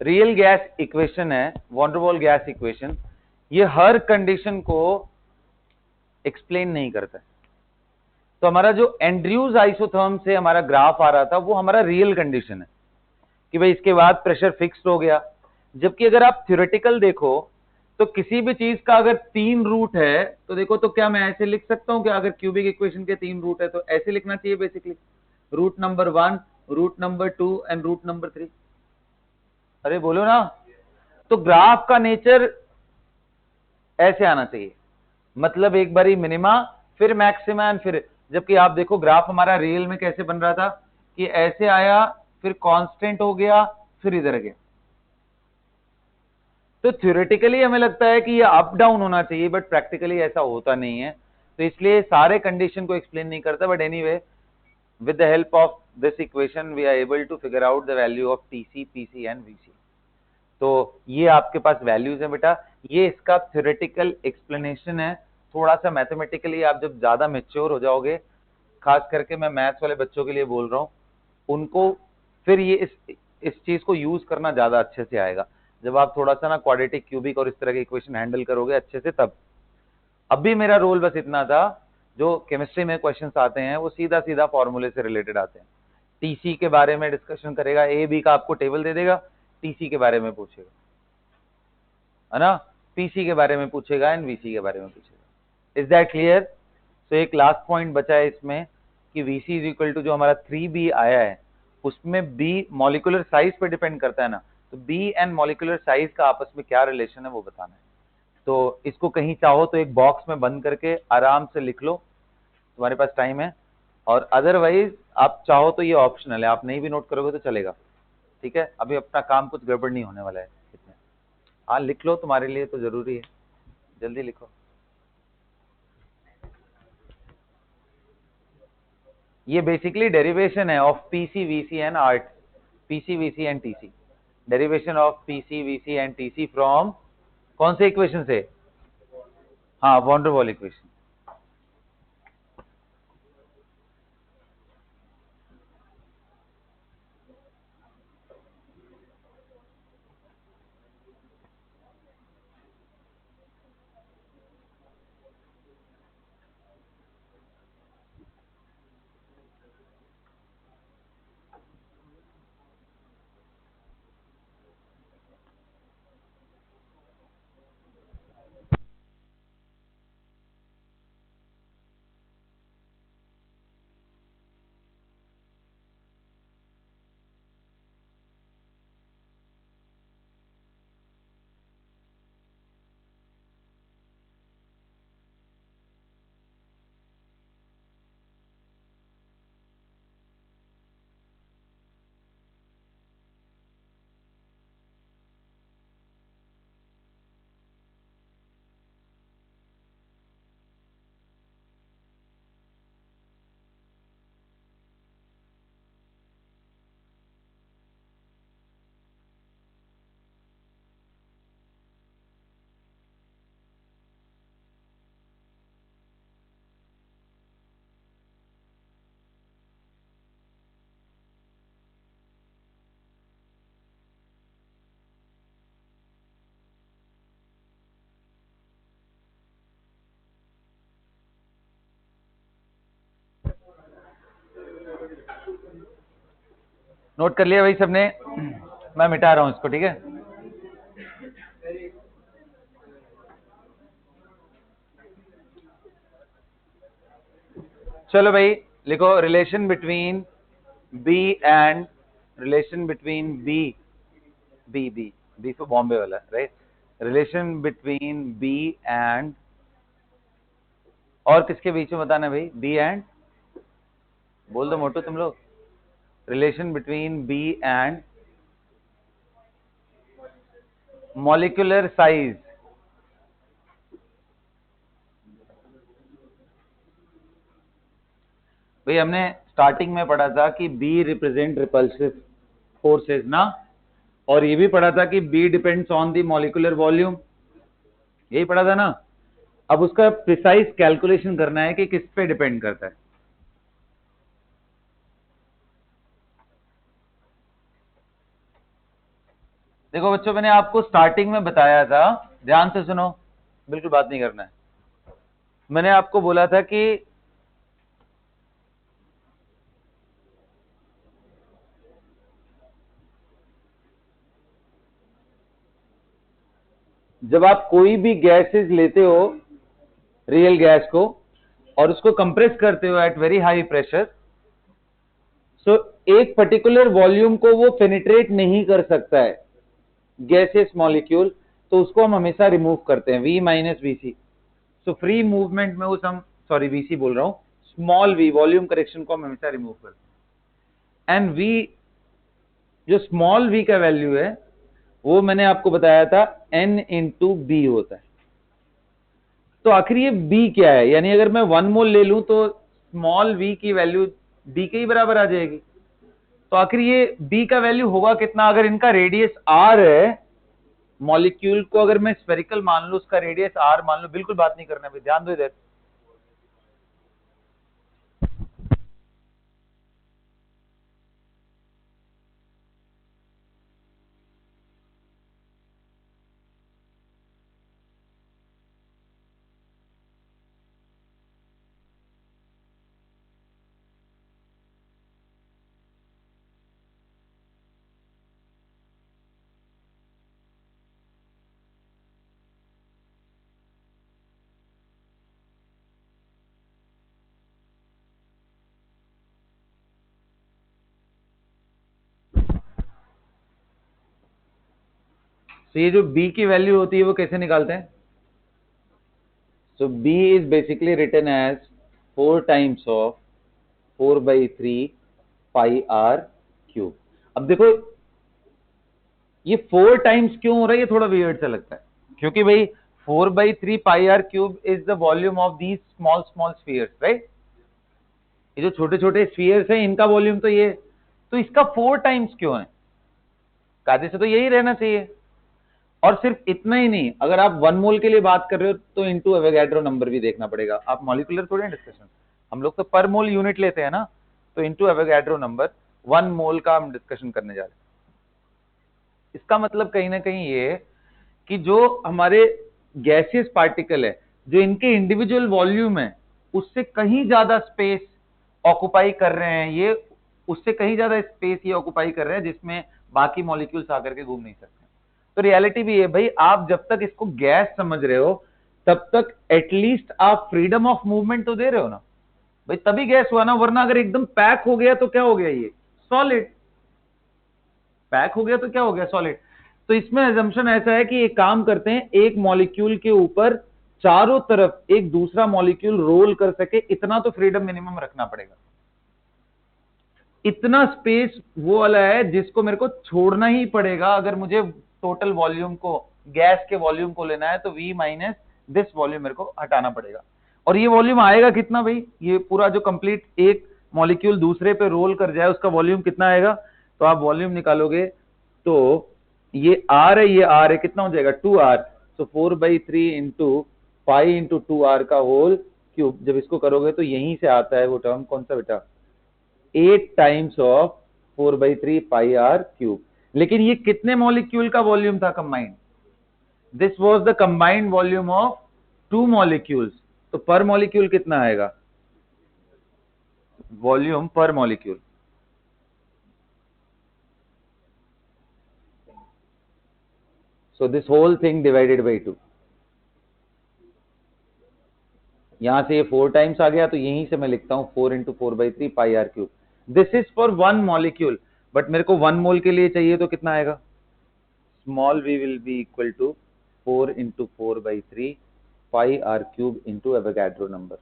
रियल गैस इक्वेशन है, van der Waal gas equation, ये हर कंडीशन को एक्सप्लेन नहीं करता है। तो हमारा जो एंड्रयूज आइसोथर्म से हमारा ग्राफ आ रहा था, वो हमारा रियल कंडीशन है कि भाई इसके बाद प्रेशर फिक्स्ड हो गया। जबकि अगर आप थ्योरेटिकल देखो तो किसी भी चीज का अगर 3 रूट है तो देखो, तो क्या मैं ऐसे लिख सकता हूं कि अगर क्यूबिक इक्वेशन के 3 रूट है तो ऐसे लिखना चाहिए basically, root number 1, root number 2 and root number 3। अरे बोलो ना, तो ग्राफ का नेचर ऐसे आना चाहिए, मतलब एक बारी मिनिमा फिर मैक्सिमा एंड फिर, जबकि आप देखो ग्राफ हमारा रियल में कैसे बन रहा था कि ऐसे आया फिर कांस्टेंट हो गया फिर इधर गया। तो थ्योरेटिकली हमें लगता है कि ये अप डाउन होना चाहिए, बट प्रैक्टिकली ऐसा होता नहीं है, तो इसलिए सारे कंडीशन को एक्सप्लेन नहीं करता। But anyway, with the help of this equation we are able to figure out the value of TC, PC and VC। तो ये आपके पास वैल्यूज है बेटा, ये इसका थ्योरेटिकल एक्सप्लेनेशन है। थोड़ा सा मैथमेटिकली आप जब ज्यादा मेच्योर हो जाओगे, खास करके मैं मैथ्स वाले बच्चों के लिए बोल रहा हूँ, उनको फिर ये इस चीज को यूज करना ज्यादा अच्छे से आएगा, जब आप थोड़ा सा ना क्वाड्रेटिक, क्यूबिक और इस तरह के इक्वेशन हैंडल करोगे अच्छे से तब। अभी मेरा रोल बस इतना था, जो केमिस्ट्री में क्वेश्चंस आते हैं वो सीधा सीधा फॉर्मूले से रिलेटेड आते हैं। टीसी के बारे में डिस्कशन करेगा, ए बी का आपको टेबल दे देगा, टीसी के बारे में पूछेगा, है ना, पीसी के बारे में पूछेगा एंड वीसी के बारे में पूछेगा। Is that clear. तो एक लास्ट पॉइंट बचा है इसमें कि वीसी इज इक्वल टू जो हमारा 3B आया है, उसमें बी मॉलिक्यूलर साइज पे डिपेंड करता है ना, तो बी एंड मॉलिक्यूलर साइज का आपस में क्या रिलेशन है वो बताना है। तो इसको कहीं चाहो तो एक बॉक्स में बंद करके आराम से लिख लो, तुम्हारे पास टाइम है, और अदरवाइज आप चाहो तो ये ऑप्शनल है, आप नहीं भी नोट करोगे तो चलेगा, ठीक है। अभी अपना काम कुछ गड़बड़ नहीं होने वाला है इसमें। हाँ लिख लो, तुम्हारे लिए तो जरूरी है, जल्दी लिखो। ये बेसिकली डेरिवेशन है ऑफ पीसी वीसी एंड आर्ट, PC VC and TC, derivation of PC VC and TC from कौन से इक्वेशन से, हाँ van der Waal equation. Note कर लिया भाई सबने? मैं मिटा रहा हूं इसको, ठीक है? चलो भाई लिखो, relation between b and, relation between b, b b b तो बॉम्बे वाला, right? Relation between b and, और किसके बीच में बताना भाई? बी एंड, बोल दो मोटू तुम लोग। Relation between b and molecular size. भाई हमने स्टार्टिंग में पढ़ा था कि बी रिप्रेजेंट रिपल्सिव फोर्सेस ना, और ये भी पढ़ा था कि b depends on the molecular volume, यही पढ़ा था ना? अब उसका प्रिसाइज कैलकुलेशन करना है कि किस पे डिपेंड करता है। देखो बच्चों, मैंने आपको स्टार्टिंग में बताया था, ध्यान से सुनो, बिल्कुल बात नहीं करना है। मैंने आपको बोला था कि जब आप कोई भी गैसेस लेते हो, रियल गैस को, और उसको कंप्रेस करते हो एट वेरी हाई प्रेशर, सो एक पर्टिकुलर वॉल्यूम को वो पेनिट्रेट नहीं कर सकता है गैसेस मॉलिक्यूल, तो उसको हम हमेशा रिमूव करते हैं, V minus VC. So free movement में उस हम, सॉरी वीसी बोल रहा हूं, स्मॉल v वॉल्यूम करेक्शन को हम हमेशा रिमूव करते हैं। एंड v, जो स्मॉल v का वैल्यू है, वो मैंने आपको बताया था n इंटू बी होता है। तो आखिर ये b क्या है? यानी अगर मैं 1 मोल ले लूं तो स्मॉल v की वैल्यू b के ही बराबर आ जाएगी। तो आखिर ये b का वैल्यू होगा कितना? अगर इनका रेडियस r है, मॉलिक्यूल को अगर मैं स्फेरिकल मान लूं, उसका रेडियस r मान लो, बिल्कुल बात नहीं करना है, ध्यान दो इधर। तो ये जो b की वैल्यू होती है वो कैसे निकालते हैं? So b is basically written as 4 times of 4/3 pi r cube. अब देखो ये 4 टाइम्स क्यों हो रहा है, ये थोड़ा वियर्ड सा लगता है, क्योंकि भाई 4/3 pi r cube is the volume of these small small spheres, right? ये जो छोटे छोटे स्फीयर्स हैं, इनका वॉल्यूम तो ये, तो इसका 4 टाइम्स क्यों है? कायदे से तो यही रहना चाहिए। और सिर्फ इतना ही नहीं, अगर आप 1 मोल के लिए बात कर रहे हो तो इनटू एवोगैड्रो नंबर भी देखना पड़ेगा। आप मॉलिक्यूलर थोड़ी डिस्कशन, हम लोग तो पर मोल यूनिट लेते हैं ना, तो इनटू एवोगैड्रो नंबर 1 मोल का हम डिस्कशन करने जा रहे हैं। इसका मतलब कहीं ना कहीं ये कि जो हमारे गैसियस पार्टिकल है, जो इनके इंडिविजुअल वॉल्यूम है, उससे कहीं ज्यादा स्पेस ऑक्युपाई कर रहे हैं ये, उससे कहीं ज्यादा स्पेस ये ऑक्युपाई कर रहे हैं जिसमें बाकी मॉलिक्यूल्स आकर के घूम नहीं सकते। तो रियलिटी भी है भाई, आप जब तक इसको गैस समझ रहे हो तब तक एटलीस्ट आप फ्रीडम ऑफ मूवमेंट तो दे रहे हो ना भाई, तभी गैस हुआ ना, वरना अगर एकदम पैक हो गया तो क्या हो गया? ये सॉलिड। पैक हो गया तो क्या हो गया? सॉलिड। तो इसमें एजम्पशन ऐसा है कि एक काम करते हैं, एक मॉलिक्यूल के ऊपर चारों तरफ एक दूसरा मॉलिक्यूल रोल कर सके, इतना तो फ्रीडम मिनिमम रखना पड़ेगा। इतना स्पेस वो वाला है जिसको मेरे को छोड़ना ही पड़ेगा अगर मुझे टोटल वॉल्यूम को, गैस के वॉल्यूम को लेना है, तो V माइनस दिस वॉल्यूम मेरे को हटाना पड़ेगा। और ये वॉल्यूम आएगा कितना भाई? ये पूरा जो कंप्लीट एक मॉलिक्यूल दूसरे पे रोल कर जाए उसका वॉल्यूम कितना आएगा? तो आप वॉल्यूम निकालोगे तो ये R है, ये R है, कितना हो जाएगा? 2R। सो 4/3 इंटू 5 इंटू 2R का होल क्यूब। जब इसको करोगे तो यहीं से आता है वो टर्म, कौन सा बेटा? 8 times of 4/3 pi r cube. लेकिन ये कितने मॉलिक्यूल का वॉल्यूम था combined? This was the combined volume of 2 molecules. तो पर मॉलिक्यूल कितना आएगा? वॉल्यूम पर molecule So this whole thing divided by 2. यहां से ये 4 टाइम्स आ गया, तो यहीं से मैं लिखता हूं 4 × 4/3 pi R cube. This is for 1 molecule, but मेरे को 1 मोल के लिए चाहिए, तो कितना आएगा? Small v will be equal to 4 × 4/3 pi R cube into Avogadro number.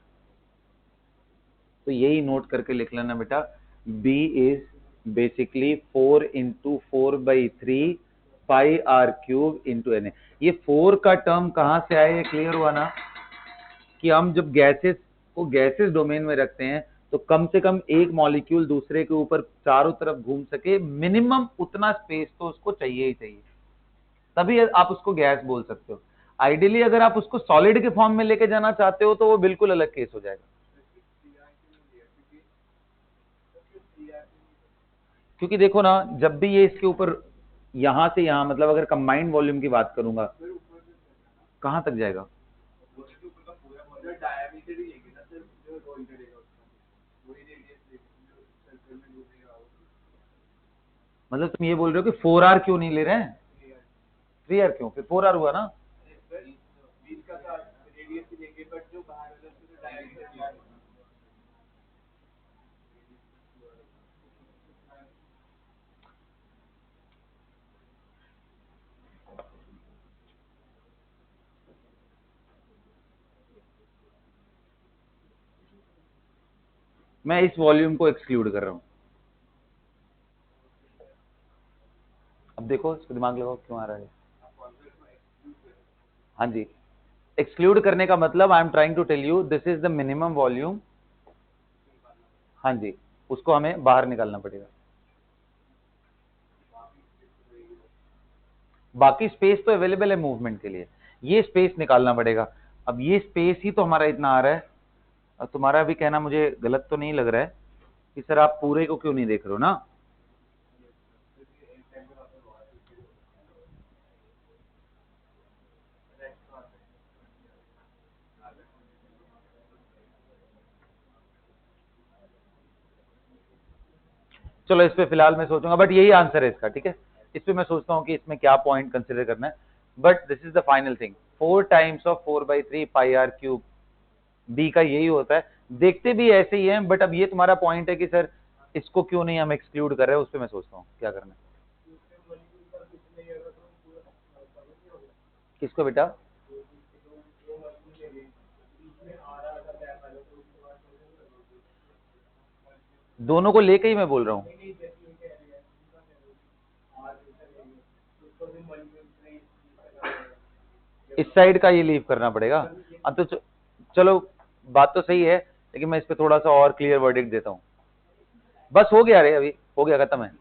तो यही नोट करके लिख लेना बेटा, b is basically 4 × 4/3 pi R cube into Na. ये 4 का टर्म कहां से आया, ये क्लियर हुआ ना, कि हम जब गैसेस को गैसेस डोमेन में रखते हैं तो कम से कम एक मॉलिक्यूल दूसरे के ऊपर चारों तरफ घूम सके, मिनिमम उतना स्पेस तो उसको चाहिए ही चाहिए, तभी आप उसको गैस बोल सकते हो. आइडियली अगर आप उसको सॉलिड के फॉर्म में लेके जाना चाहते हो तो वो बिल्कुल अलग केस हो जाएगा, क्योंकि देखो ना, जब भी ये इसके ऊपर यहां से यहां, मतलब अगर कंबाइंड वॉल्यूम की बात करूंगा, कहां तक जाएगा? मतलब तुम ये बोल रहे हो कि 4R क्यों नहीं ले रहे हैं? 3R क्यों? फिर 4R हुआ ना. मैं इस वॉल्यूम को एक्सक्लूड कर रहा हूं. अब देखो, इसको दिमाग लगाओ क्यों आ रहा है. हाँ जी, एक्सक्लूड करने का मतलब I am trying to tell you this is the minimum volume. हाँ जी, उसको हमें बाहर निकालना पड़ेगा. बाकी स्पेस तो अवेलेबल है मूवमेंट के लिए, ये स्पेस निकालना पड़ेगा. अब ये स्पेस ही तो हमारा इतना आ रहा है. तुम्हारा भी कहना मुझे गलत तो नहीं लग रहा है कि सर आप पूरे को क्यों नहीं देख रहे हो ना. चलो इस पे फिलहाल मैं सोचूंगा, बट यही आंसर है इसका. ठीक है, इस पे मैं सोचता हूँ कि इसमें क्या पॉइंट कंसिडर करना है, but this is the final thing. 4 times of 4/3 pi R cube, b का यही होता है. देखते भी ऐसे ही है, बट अब ये तुम्हारा पॉइंट है कि सर इसको क्यों नहीं हम एक्सक्लूड कर रहे हैं, उस पर मैं सोचता हूँ क्या करना है. किसको बेटा? दोनों को लेके ही मैं बोल रहा हूँ. इस साइड का ये लीव करना पड़ेगा. अब तो चलो बात तो सही है, लेकिन मैं इस पे थोड़ा सा और क्लियर वर्डिक्ट देता हूँ. बस हो गया रे, अभी हो गया, खत्म है.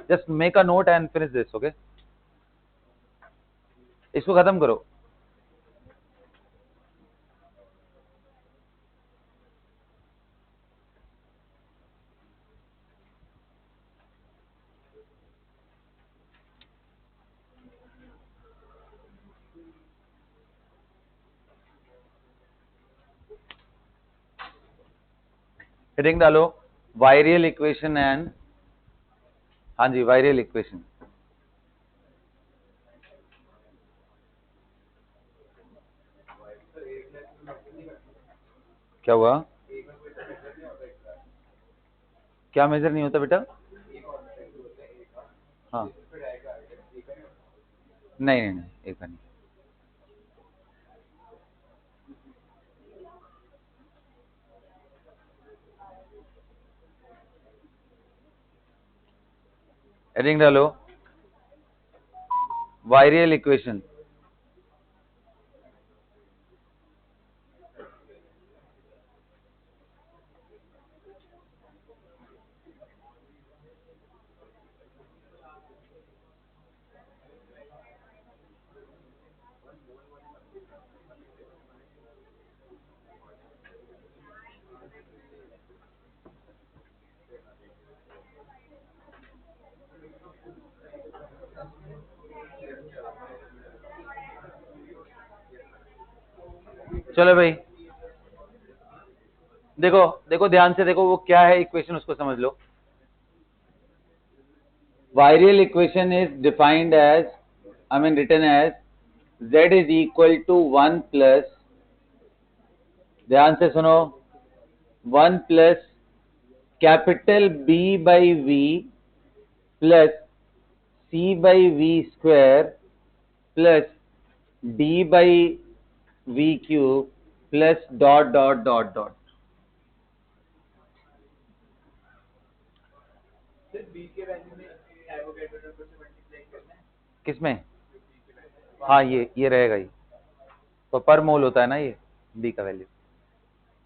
Just make a note and finish this. Okay, इसको खत्म करो. हेडिंग डालो वायरियल इक्वेशन एंड, हाँ जी, वायरियल इक्वेशन. क्या हुआ? क्या मेजर नहीं होता बेटा? हाँ, नहीं नहीं नहीं, एक नहीं. हेडिंग डालो वायरियल इक्वेशन. चलो भाई, देखो देखो ध्यान से देखो, वो क्या है इक्वेशन, उसको समझ लो. Virial equation is defined as, I mean written as z is equal to 1 plus, ध्यान से सुनो, 1 plus capital B by V plus C by V square plus D by V cube plus dot dot dot dot. किसमें? हाँ ये रहेगा, ये तो पर मोल होता है ना ये B का value.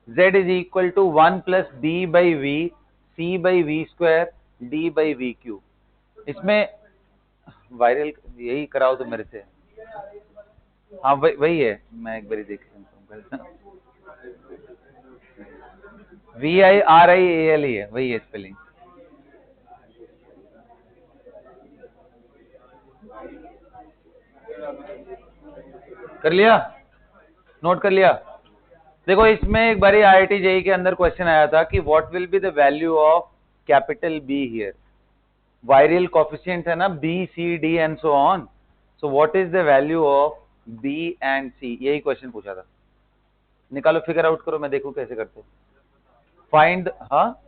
Z is equal to 1 plus B by V C by V square D by V cube. इसमें वायरल यही कराओ तो मेरे से। हाँ वही है, मैं एक बार देख लेता हूँ। VIRIAL ही है, वही है स्पेलिंग। कर लिया, नोट कर लिया। देखो इसमें एक बारी IIT JEE के अंदर क्वेश्चन आया था कि what will be the value of capital B here. Viral coefficient है ना B C D and so on, so what is the value of B and C, यही क्वेश्चन पूछा था। निकालो, फिगर आउट करो, मैं देखूं कैसे करते हो। फाइंड, हाँ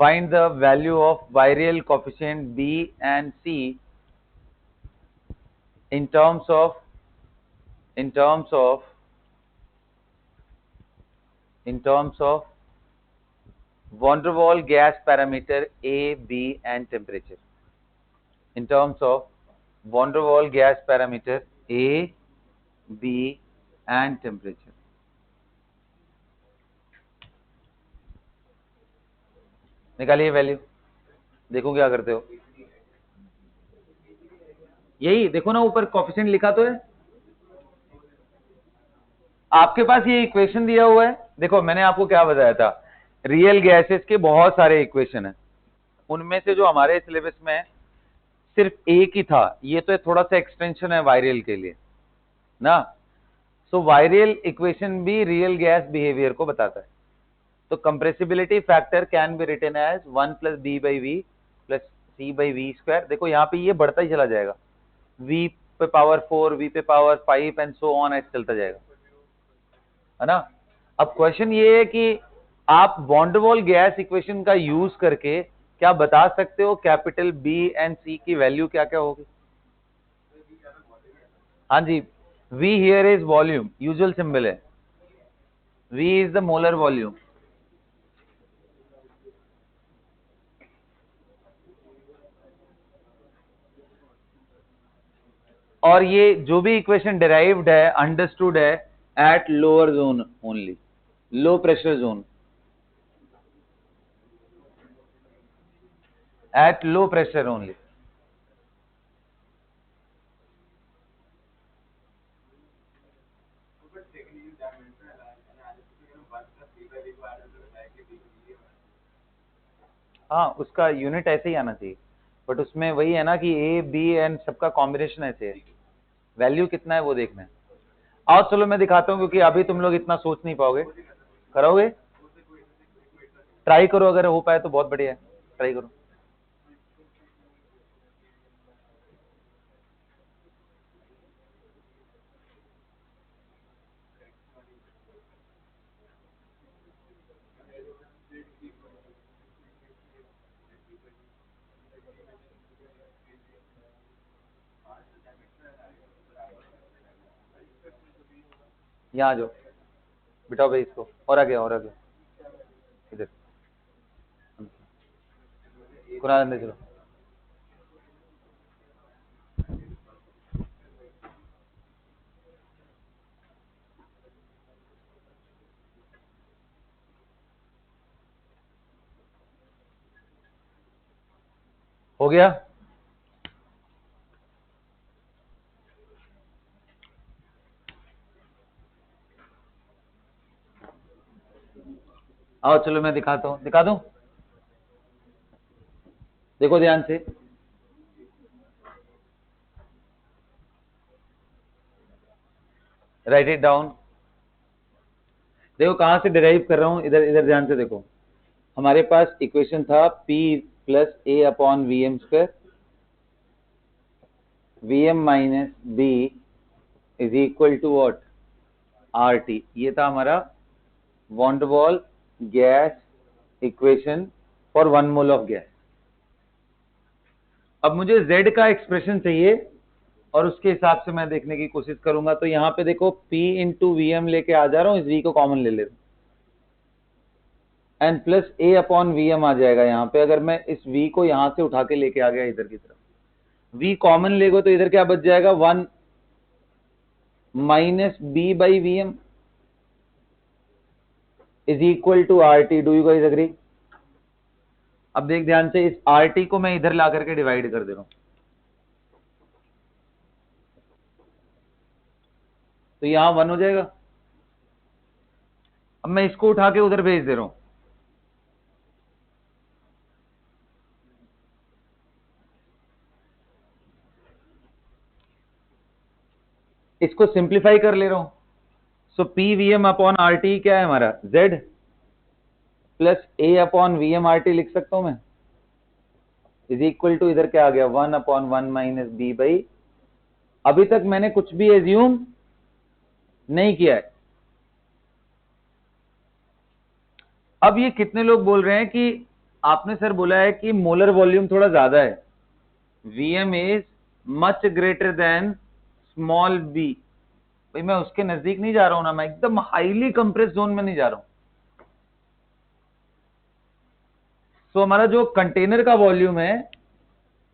find the value of virial coefficient B and C in terms of van der Waals gas parameter A, B and temperature. In terms of van der Waals gas parameter A, B and temperature. निकालिए value, देखो क्या करते हो। यही देखो ना, ऊपर coefficient लिखा तो है आपके पास, ये इक्वेशन दिया हुआ है। देखो मैंने आपको क्या बताया था, रियल गैसेस के बहुत सारे इक्वेशन है, उनमें से जो हमारे सिलेबस में सिर्फ एक ही था, ये तो थोड़ा सा एक्सटेंशन है वायरल के लिए ना। सो वायरल इक्वेशन भी रियल गैस बिहेवियर को बताता है। तो compressibility factor can be written as 1 plus B by V plus C by V square. देखो यहाँ पे ये बढ़ता ही चला जाएगा, V पे पावर 4, V पे पावर 5 एंड सो ऑन, ऐसे चलता जाएगा, है ना। अब क्वेश्चन ये है कि आप van der Waal gas equation का यूज करके क्या बता सकते हो कैपिटल B एंड C की वैल्यू क्या क्या होगी। हाँ जी, V here is volume, usual symbol है, V is the molar volume. और ये जो भी इक्वेशन डिराइव्ड है, अंडरस्टूड है at lower zone only, low pressure zone, at low pressure only. हाँ उसका यूनिट ऐसे ही आना चाहिए, बट उसमें वही है ना कि A B एंड सबका कॉम्बिनेशन ऐसे है, वैल्यू कितना है वो देखना है। आओ चलो मैं दिखाता हूँ, क्योंकि अभी तुम लोग इतना सोच नहीं पाओगे। करोगे, ट्राई करो, अगर हो पाए तो बहुत बढ़िया है, ट्राई करो। यहाँ आ जाओ, बिठाओ भाई इसको, और आगे और आगे, इधर कुरान अंदर चलो। हो गया, आओ चलो मैं दिखाता हूँ, दिखा दूं, देखो ध्यान से। राइट इट डाउन, देखो कहां से डिराइव कर रहा हूं, इधर इधर ध्यान से देखो। हमारे पास इक्वेशन था P plus A upon V M square, V M minus b is equal to what, R T. ये था हमारा van der Waal gas equation for 1 mole of gas. अब मुझे Z का एक्सप्रेशन चाहिए और उसके हिसाब से मैं देखने की कोशिश करूंगा। तो यहां पे देखो P इंटू वी एम लेके आ जा रहा हूं, इस V को कॉमन ले ले रहा हूं, and plus A upon V M आ जाएगा यहाँ पे। अगर मैं इस V को यहां से उठा के लेके आ गया इधर की तरफ, V कॉमन लेगो तो इधर क्या बच जाएगा, 1 minus B by V M is equal to R T. Do you guys agree? अब देख ध्यान से, इस आर टी को मैं इधर ला करके डिवाइड कर दे रहा हूं, तो यहां 1 हो जाएगा। अब मैं इसको उठा के उधर भेज दे रहा हूं, इसको सिंप्लीफाई कर ले रहा हूं। So P V M upon R T क्या है हमारा, Z प्लस ए upon V M R T लिख सकता हूं मैं, इज इक्वल टू इधर क्या आ गया, 1 अपॉन 1 माइनस बी बाई। अभी तक मैंने कुछ भी एज्यूम नहीं किया है। अब ये कितने लोग बोल रहे हैं कि आपने सर बोला है कि मोलर वॉल्यूम थोड़ा ज्यादा है, Vm is much greater than small b। भाई मैं उसके नजदीक नहीं जा रहा हूं ना, मैं एकदम हाईली कंप्रेस जोन में नहीं जा रहा हूं। तो हमारा जो कंटेनर का वॉल्यूम है,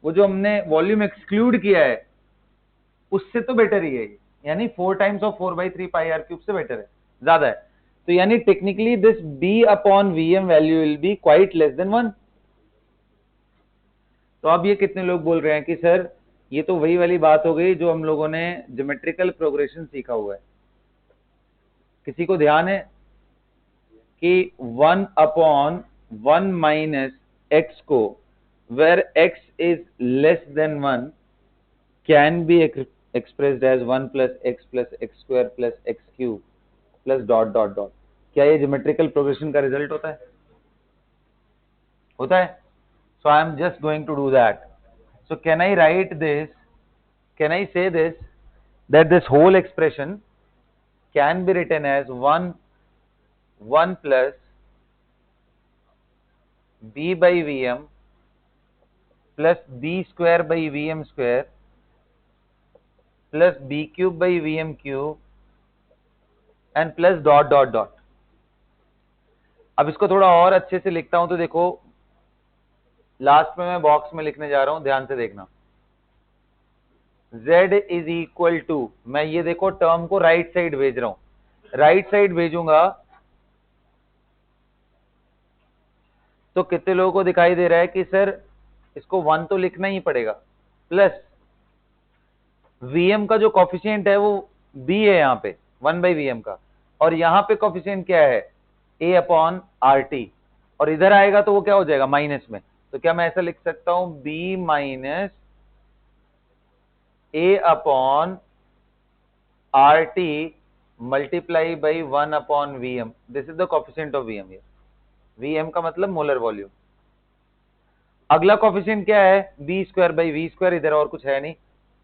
वो जो हमने वॉल्यूम एक्सक्लूड किया है, उससे तो बेटर ही है, यानी 4 times of 4/3 pi R cube से बेटर है, ज्यादा है। तो यानी technically this b upon V M value will be quite less than 1। तो अब ये कितने लोग बोल रहे हैं कि सर ये तो वही वाली बात हो गई जो हम लोगों ने ज्योमेट्रिकल प्रोग्रेशन सीखा हुआ है। किसी को ध्यान है कि 1 अपॉन 1 माइनस एक्स को, where x is less than 1, can be expressed as 1 plus x square plus x cube plus dot dot dot. क्या ये ज्योमेट्रिकल प्रोग्रेशन का रिजल्ट होता है? होता है। So I am just going to do that. So can I write this? Can I say this? That this whole expression can be written as 1 plus b by vm plus b square by vm square plus b cube by vm cube and plus dot dot dot. अब इसको थोड़ा और अच्छे से लिखता हूं तो देखो, लास्ट में मैं बॉक्स में लिखने जा रहा हूं, ध्यान से देखना। z इज इक्वल टू, मैं ये देखो टर्म को राइट साइड भेज रहा हूं, राइट साइड भेजूंगा तो कितने लोगों को दिखाई दे रहा है कि सर इसको 1 तो लिखना ही पड़ेगा, प्लस Vm का जो कॉफिशिएंट है वो b है यहाँ पे 1 बाई वी का, और यहाँ पे कॉफिशिएंट क्या है, a अपॉन आर टी, और इधर आएगा तो वो क्या हो जाएगा, माइनस में। तो क्या मैं ऐसा लिख सकता हूं, b minus a upon R T multiply by 1 upon V M. This is the coefficient of Vm here. Vm का मतलब मोलर वॉल्यूम। अगला कॉफिशिएंट क्या है, B square by V square, इधर और कुछ है नहीं,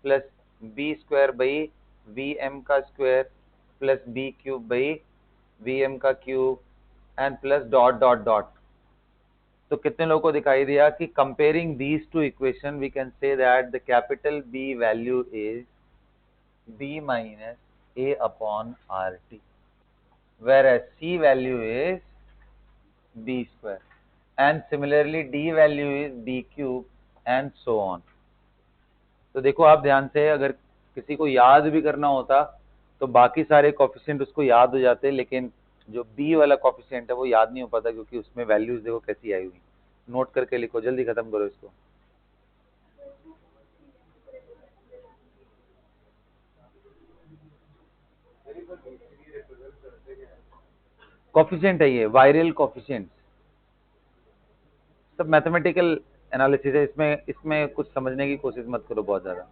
plus B square by V M का square plus B cube by V M का cube and plus dot dot dot. तो कितने लोगों को दिखाई दिया कि comparing these two equation we can say that the capital B value is B minus A upon R T, whereas C value is b square, and similarly d value is b cube and so on. तो देखो आप ध्यान से, अगर किसी को याद भी करना होता तो बाकी सारे कोफिशिएंट उसको याद हो जाते, लेकिन जो b वाला कोफिशिएंट है वो याद नहीं हो पाता, क्योंकि उसमें वैल्यूज देखो कैसी आई हुई। नोट करके लिखो, जल्दी खत्म करो इसको। कोफिशिएंट है ये, वायरल कोफिशिएंट, सब मैथमेटिकल एनालिसिस है, इसमें इसमें कुछ समझने की कोशिश मत करो बहुत ज्यादा।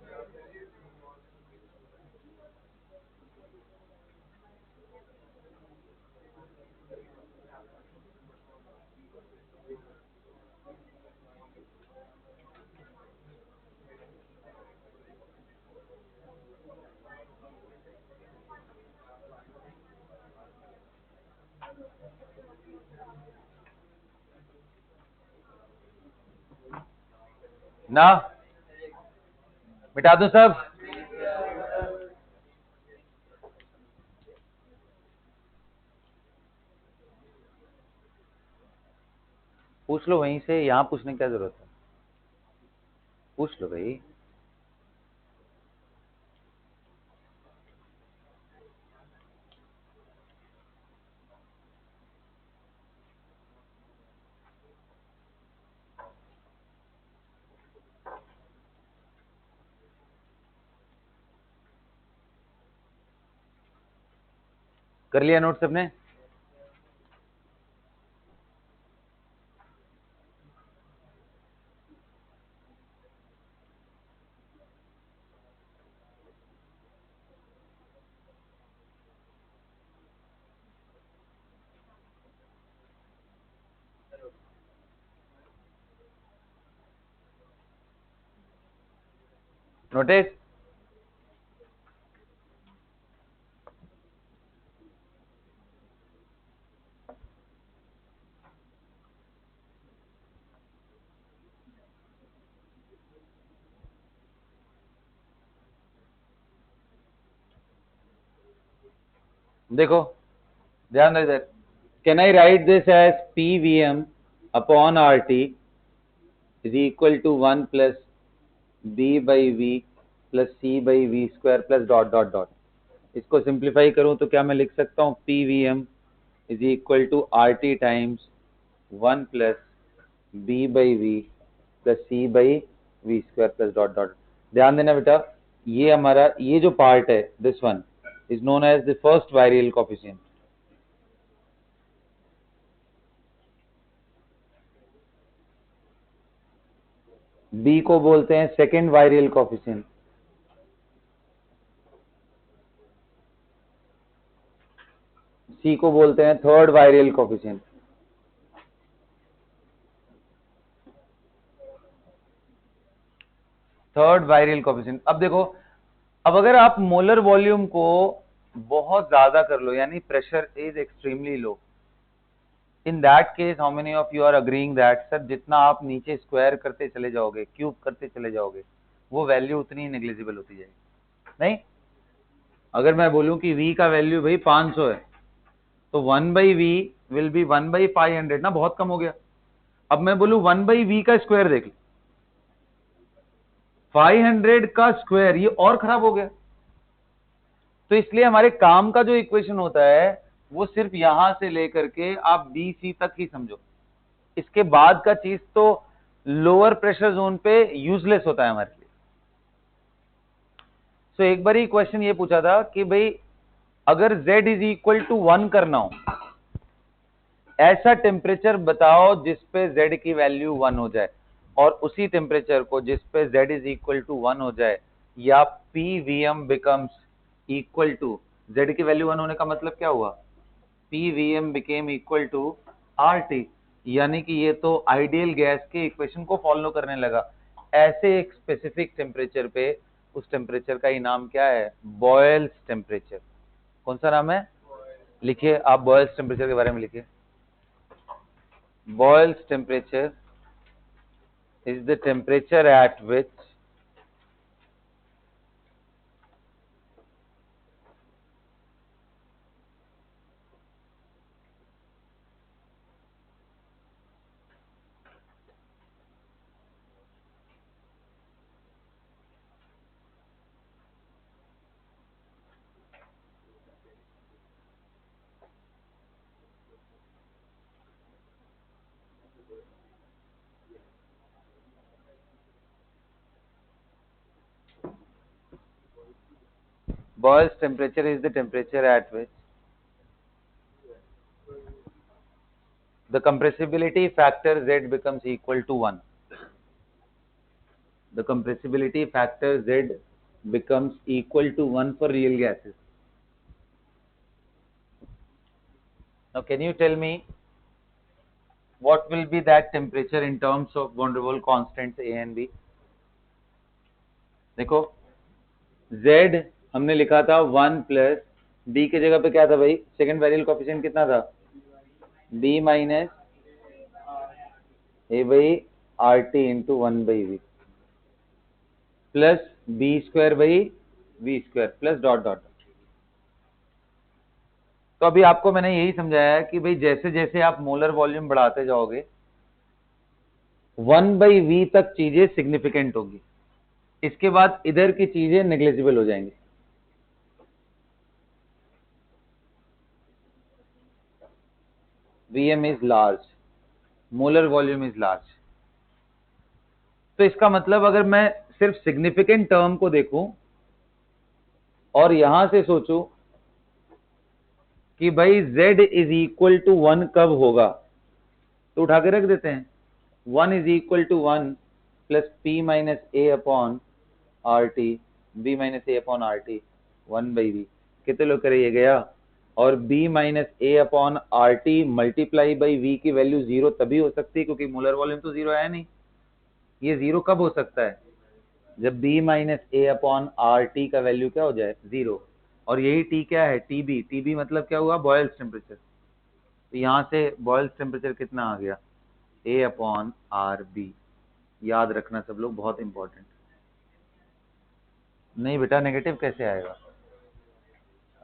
ना, मिटा दो सब। पूछ लो वहीं से, यहाँ पूछने की क्या जरूरत है, पूछ लो भाई। कर लिया नोट सबने? नोटिस, देखो ध्यान दे इधर। Can I write this as PVM upon RT is equal to 1 plus B by V plus C by V square plus dot dot dot. इसको सिंप्लीफाई करूं तो क्या मैं लिख सकता हूं, PVM is equal to RT times 1 plus B by V plus C by V square plus dot dot. ध्यान देना बेटा, ये हमारा ये जो पार्ट है, this one is known as the first virial coefficient. B को बोलते हैं सेकेंड वायरियल कोफिशिएंट। सी को बोलते हैं third virial coefficient. Third virial coefficient. अब देखो, अब अगर आप मोलर वॉल्यूम को बहुत ज्यादा कर लो, यानी pressure is extremely low, in that case how many of you are agreeing that sir जितना आप नीचे स्क्वायर करते चले जाओगे, क्यूब करते चले जाओगे, वो वैल्यू उतनी नेग्लिजिबल होती जाएगी? नहीं, अगर मैं बोलूं कि v का वैल्यू भाई 500 है, तो 1/v विल बी 1/500 ना, बहुत कम हो गया। अब मैं बोलूं 1/v का स्क्वायर देख लो, 500 का स्क्वायर, ये और खराब हो गया। तो इसलिए हमारे काम का जो इक्वेशन होता है वो सिर्फ यहां से लेकर के आप बी सी तक ही समझो, इसके बाद का चीज तो लोअर प्रेशर जोन पे यूजलेस होता है हमारे लिए। सो एक बार ही क्वेश्चन ये पूछा था कि भाई अगर Z इज इक्वल टू 1 करना हो, ऐसा टेम्परेचर बताओ जिसपे Z की वैल्यू 1 हो जाए, और उसी टेम्परेचर को जिसपे Z इज इक्वल टू 1 हो जाए, या PVM becomes equal to, Z की वैल्यू 1 होने का मतलब क्या हुआ, PVM became equal to RT, यानी कि ये तो आइडियल गैस के इक्वेशन को फॉलो करने लगा। ऐसे एक स्पेसिफिक टेम्परेचर पे, उस टेम्परेचर का ही नाम क्या है, बॉयल्स टेम्परेचर। कौन सा नाम है, लिखिए आप बॉयल्स टेम्परेचर के बारे में लिखिए। Boils temperature is the temperature at which boils temperature is the temperature at which the compressibility factor Z becomes equal to 1. The compressibility factor Z becomes equal to 1 for real gases. Now can you tell me what will be that temperature in terms of von der Waals constants A and B? देखो Z हमने लिखा था 1 plus B के जगह पे क्या था भाई, सेकेंड वेरियल कोफिशिएंट कितना था, B minus A by RT into 1/V। Plus B square by V square plus dot dot. तो अभी आपको मैंने यही समझाया है कि भाई जैसे जैसे आप मोलर वॉल्यूम बढ़ाते जाओगे 1/v तक चीजें सिग्निफिकेंट होगी, इसके बाद इधर की चीजें नेग्लिजिबल हो जाएंगी। Vm is large, molar volume is large. तो इसका मतलब अगर मैं सिर्फ सिग्निफिकेंट टर्म को देखूं और यहां से सोचूं कि भाई z इज इक्वल टू 1 कब होगा, तो उठा के रख देते हैं 1 is equal to 1 plus p minus A upon R T, B minus A upon R T 1/v। कितने लोग करे ये गया? और b minus A upon R T multiply by v की वैल्यू जीरो तभी हो सकती है क्योंकि मोलर वॉल्यूम तो जीरो है नहीं। ये जीरो कब हो सकता है? जब b माइनस ए अपॉन आर टी का वैल्यू क्या हो जाए? जीरो। और यही t क्या है? टीबी। टीबी मतलब क्या हुआ? Boyle's temperature. तो यहां से बॉयल्स टेम्परेचर कितना आ गया? a upon R B. याद रखना सब लोग, बहुत इंपॉर्टेंट। नहीं बेटा, नेगेटिव कैसे आएगा?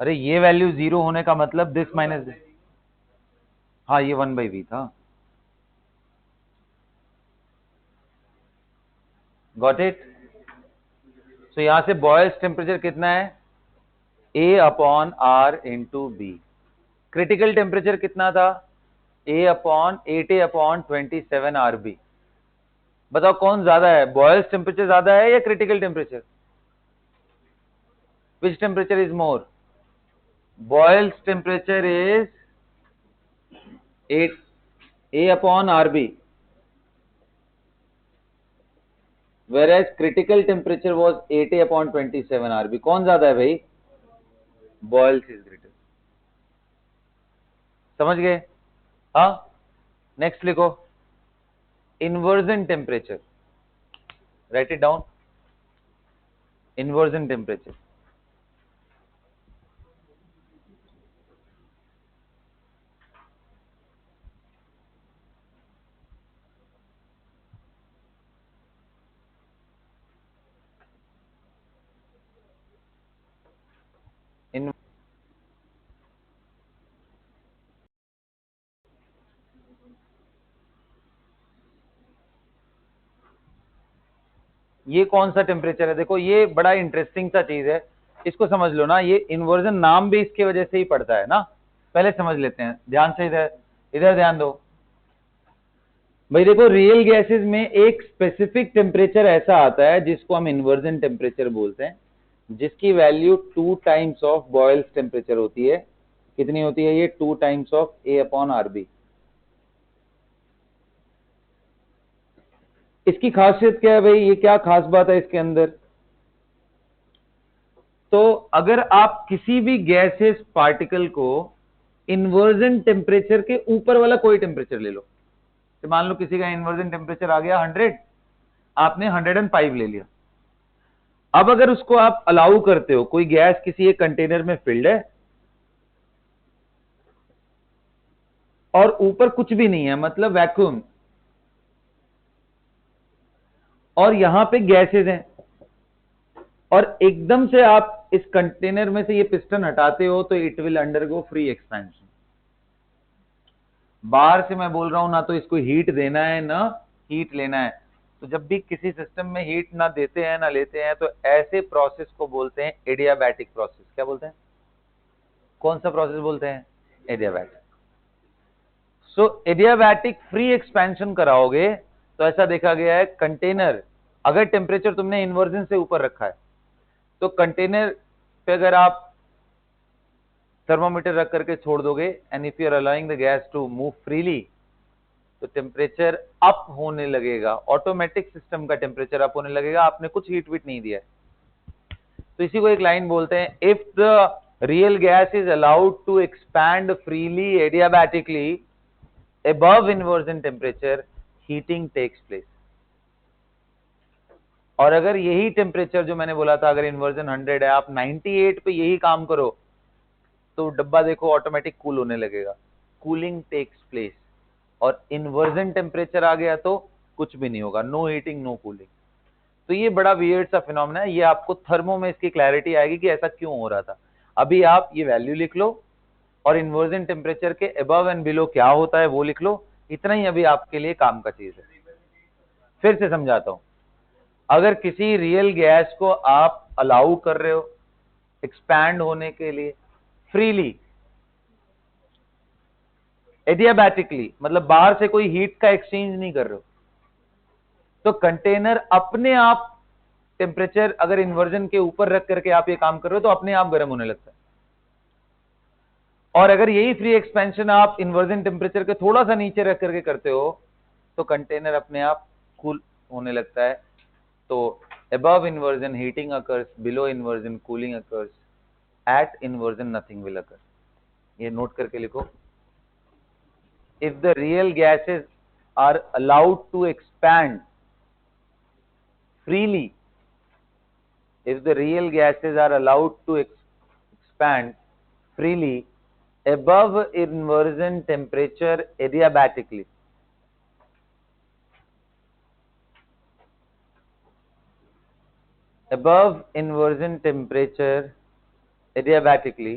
अरे ये वैल्यू जीरो होने का मतलब दिस माइनस दिस। हाँ, ये 1/v था। Got it? तो यहां से बॉयल्स टेम्परेचर कितना है? a upon R into B. Critical temperature कितना था? a upon 8a upon 27 R B. बताओ कौन ज्यादा है? बॉयल्स टेम्परेचर ज्यादा है या critical temperature? Which temperature is more? Boyle's temperature is 8 a upon R B, whereas critical temperature was 8a upon 27 RB। कौन ज्यादा है भाई? Boyle's is greater. समझ गए? हाँ, नेक्स्ट लिखो inversion temperature. Write it down. Inversion temperature इन ये कौन सा टेम्परेचर है? देखो ये बड़ा इंटरेस्टिंग सा चीज है, इसको समझ लो ना। ये इन्वर्जन नाम भी इसके वजह से ही पड़ता है ना। पहले समझ लेते हैं ध्यान से। इधर इधर ध्यान दो भाई। देखो रियल गैसेस में एक स्पेसिफिक टेम्परेचर ऐसा आता है जिसको हम इन्वर्जन टेम्परेचर बोलते हैं, जिसकी value 2 times of Boyle's temperature होती है। कितनी होती है ये? 2 times of A upon R B. इसकी खासियत क्या है भाई? ये क्या खास बात है इसके अंदर? तो अगर आप किसी भी गैसेस पार्टिकल को इन्वर्जन टेम्परेचर के ऊपर वाला कोई टेम्परेचर ले लो, तो मान लो किसी का इन्वर्जन टेम्परेचर आ गया 100, आपने 105 ले लिया। अब अगर उसको आप अलाउ करते हो, कोई गैस किसी एक कंटेनर में फिल्ड है और ऊपर कुछ भी नहीं है, मतलब वैक्यूम, और यहां पे गैसेस हैं, और एकदम से आप इस कंटेनर में से ये पिस्टन हटाते हो तो it will undergo free expansion. बाहर से मैं बोल रहा हूं ना, तो इसको हीट देना है ना हीट लेना है। तो जब भी किसी सिस्टम में हीट ना देते हैं ना लेते हैं, तो ऐसे प्रोसेस को बोलते हैं एडियाबैटिक प्रोसेस। क्या बोलते हैं? कौन सा प्रोसेस बोलते हैं? एडियाबैटिक। सो एडियाबैटिक फ्री एक्सपेंशन कराओगे तो ऐसा देखा गया है, कंटेनर अगर टेम्परेचर तुमने इन्वर्जन से ऊपर रखा है तो कंटेनर पे अगर आप थर्मोमीटर रख करके छोड़ दोगे, and if you are allowing the gas to move freely, तो टेम्परेचर अप होने लगेगा। ऑटोमेटिक सिस्टम का टेम्परेचर अप होने लगेगा, आपने कुछ हीट वीट नहीं दिया है। तो इसी को एक लाइन बोलते हैं, if the real gas is allowed to expand freely adiabatically above inversion temperature, heating takes place। और अगर यही टेम्परेचर जो मैंने बोला था, अगर इन्वर्जन 100 है, आप 98 पे यही काम करो तो डब्बा देखो ऑटोमेटिक कूल होने लगेगा। Cooling takes place. और इन्वर्जन टेम्परेचर आ गया तो कुछ भी नहीं होगा, नो हीटिंग नो कूलिंग। तो ये बड़ा वियर्ड सा फिनोमेना है, ये आपको थर्मो में इसकी क्लैरिटी आएगी कि ऐसा क्यों हो रहा था। अभी आप ये वैल्यू लिख लो और इन्वर्जन टेम्परेचर के अबव एंड बिलो क्या होता है वो लिख लो, इतना ही अभी आपके लिए काम का चीज है। फिर से समझाता हूं, अगर किसी रियल गैस को आप अलाउ कर रहे हो एक्सपैंड होने के लिए फ्रीली, एडियाबैटिकली, मतलब बाहर से कोई हीट का एक्सचेंज नहीं कर रहे हो, तो कंटेनर अपने आप टेम्परेचर अगर इन्वर्जन के ऊपर रख करके आप ये काम कर रहे हो तो अपने आप गर्म होने लगता है। और अगर यही फ्री एक्सपेंशन आप इन्वर्जन टेम्परेचर के थोड़ा सा नीचे रख करके करते हो तो कंटेनर अपने आप कूल होने लगता है। तो above inversion heating occurs, below inversion cooling occurs, at inversion nothing will occur। ये नोट करके लिखो, if the real gases are allowed to expand freely, if the real gases are allowed to expand freely above inversion temperature adiabatically, above inversion temperature adiabatically,